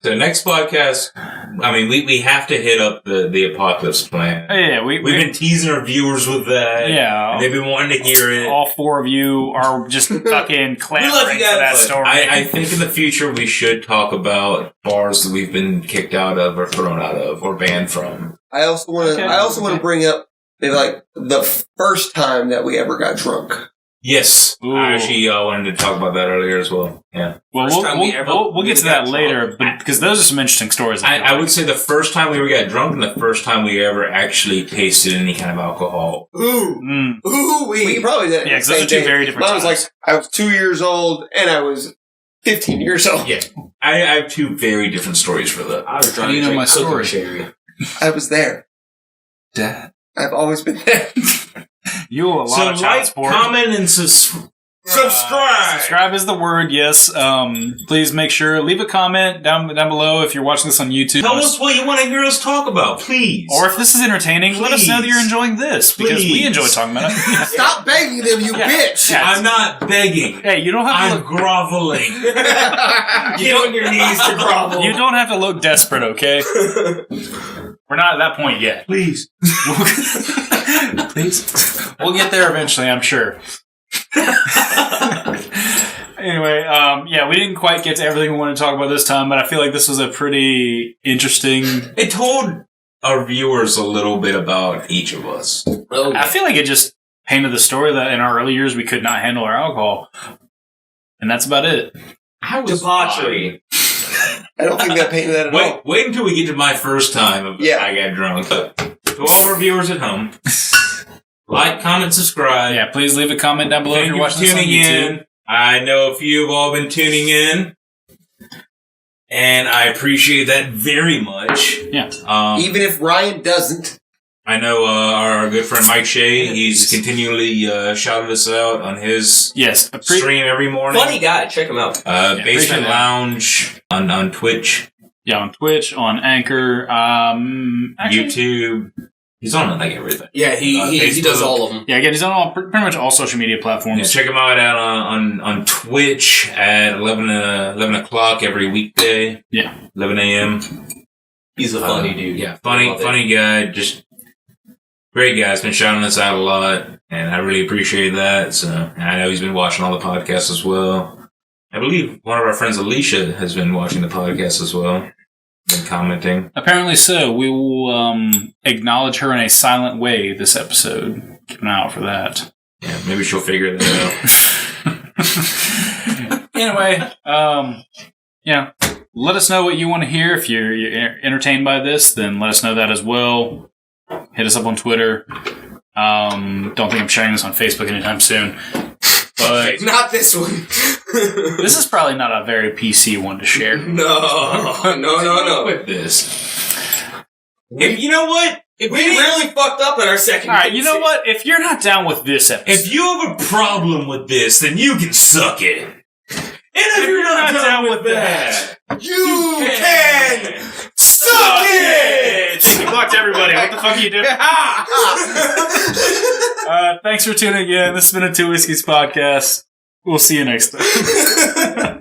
Speaker 4: So next podcast, I mean, we have to hit up the apocalypse plan.
Speaker 1: Yeah,
Speaker 4: we've been teasing our viewers with that.
Speaker 1: Yeah,
Speaker 4: and they've been wanting to hear it.
Speaker 1: All four of you are just fucking clamoring for that story.
Speaker 4: I think in the future we should talk about bars that we've been kicked out of or thrown out of or banned from.
Speaker 2: I also want to bring up maybe like the first time that we ever got drunk.
Speaker 4: Yes.
Speaker 1: Ooh.
Speaker 4: I actually wanted to talk about that earlier as well. Yeah.
Speaker 1: Well, we'll get to that later, but because those are some interesting stories.
Speaker 4: I would say the first time we ever got drunk and the first time we ever actually tasted any kind of alcohol.
Speaker 3: Ooh.
Speaker 2: We probably did.
Speaker 1: Yeah, because those are two very different times.
Speaker 2: I was 2 years old and I was 15 years old.
Speaker 4: Yeah. I have two very different stories for that.
Speaker 3: I was
Speaker 1: How do you know my story?
Speaker 2: I was there.
Speaker 1: Dad.
Speaker 2: I've always been there.
Speaker 1: You owe a lot of child support.
Speaker 4: comment and
Speaker 3: Subscribe!
Speaker 1: Subscribe is the word, yes. Please make sure, leave a comment down below if you're watching this on YouTube.
Speaker 4: Tell us what you want to hear us talk about, please.
Speaker 1: Or if this is entertaining, let us know that you're enjoing this, because we enjoy talking about it.
Speaker 2: Stop begging them, you bitch!
Speaker 1: Yeah.
Speaker 4: I'm not begging.
Speaker 1: Hey, you don't have to
Speaker 4: I'm groveling.
Speaker 3: Get on your knees to grovel.
Speaker 1: You don't have to look desperate, okay? We're not at that point yet.
Speaker 4: Please.
Speaker 1: Please. We'll get there eventually, I'm sure. Anyway, yeah, we didn't quite get to everything we wanted to talk about this time, but I feel like this was a pretty interesting...
Speaker 4: It told our viewers a little bit about each of us.
Speaker 1: I feel like it just painted the story that in our early years we could not handle our alcohol. And that's about it.
Speaker 4: I was debauchery.
Speaker 2: I don't think that painted that at all.
Speaker 4: Wait until we get to my first time I got drunk. To all of our viewers at home, like, comment, subscribe.
Speaker 1: Yeah, please leave a comment down below if you're watching this on
Speaker 4: tuning
Speaker 1: YouTube.
Speaker 4: in. I know a few have all been tuning in, and I appreciate that very much.
Speaker 1: Yeah.
Speaker 2: Even if Ryan doesn't.
Speaker 4: I know our good friend Mike Shea, he's continually shouted us out on his stream every morning.
Speaker 3: Funny guy, check him out.
Speaker 4: Basement Lounge on Twitch.
Speaker 1: Yeah, on Twitch, on Anchor,
Speaker 4: YouTube. He's on like everything.
Speaker 3: Yeah, he does all of them.
Speaker 1: Yeah, again, he's on pretty much all social media platforms.
Speaker 4: Yeah, check him out on Twitch at 11 o'clock every weekday.
Speaker 1: Yeah.
Speaker 4: 11 a.m.
Speaker 3: He's a funny dude.
Speaker 4: Yeah, funny guy. Just great guy. He's been shouting us out a lot, and I really appreciate that. So, and I know he's been watching all the podcasts as well. I believe one of our friends, Alicia, has been watching the podcast as well. Been commenting.
Speaker 1: Apparently so. We will acknowledge her in a silent way this episode. Keep an eye out for that.
Speaker 4: Yeah, maybe she'll figure that
Speaker 1: out. Anyway, yeah. Let us know what you want to hear. If you're entertained by this, then let us know that as well. Hit us up on Twitter. Don't think I'm sharing this on Facebook anytime soon. But
Speaker 3: not this one.
Speaker 1: This is probably not a very PC one to share.
Speaker 3: No.
Speaker 4: With this. If you know what?
Speaker 3: If we really fucked up at our second.
Speaker 1: All right, you know what? If you're not down with this episode,
Speaker 4: if you have a problem with this, then you can suck it. And if you're not down with that,
Speaker 3: you can suck it.
Speaker 1: You blocked everybody. What the fuck are you doing? Thanks for tuning in. This has been a Two Whiskeys podcast. We'll see you next time.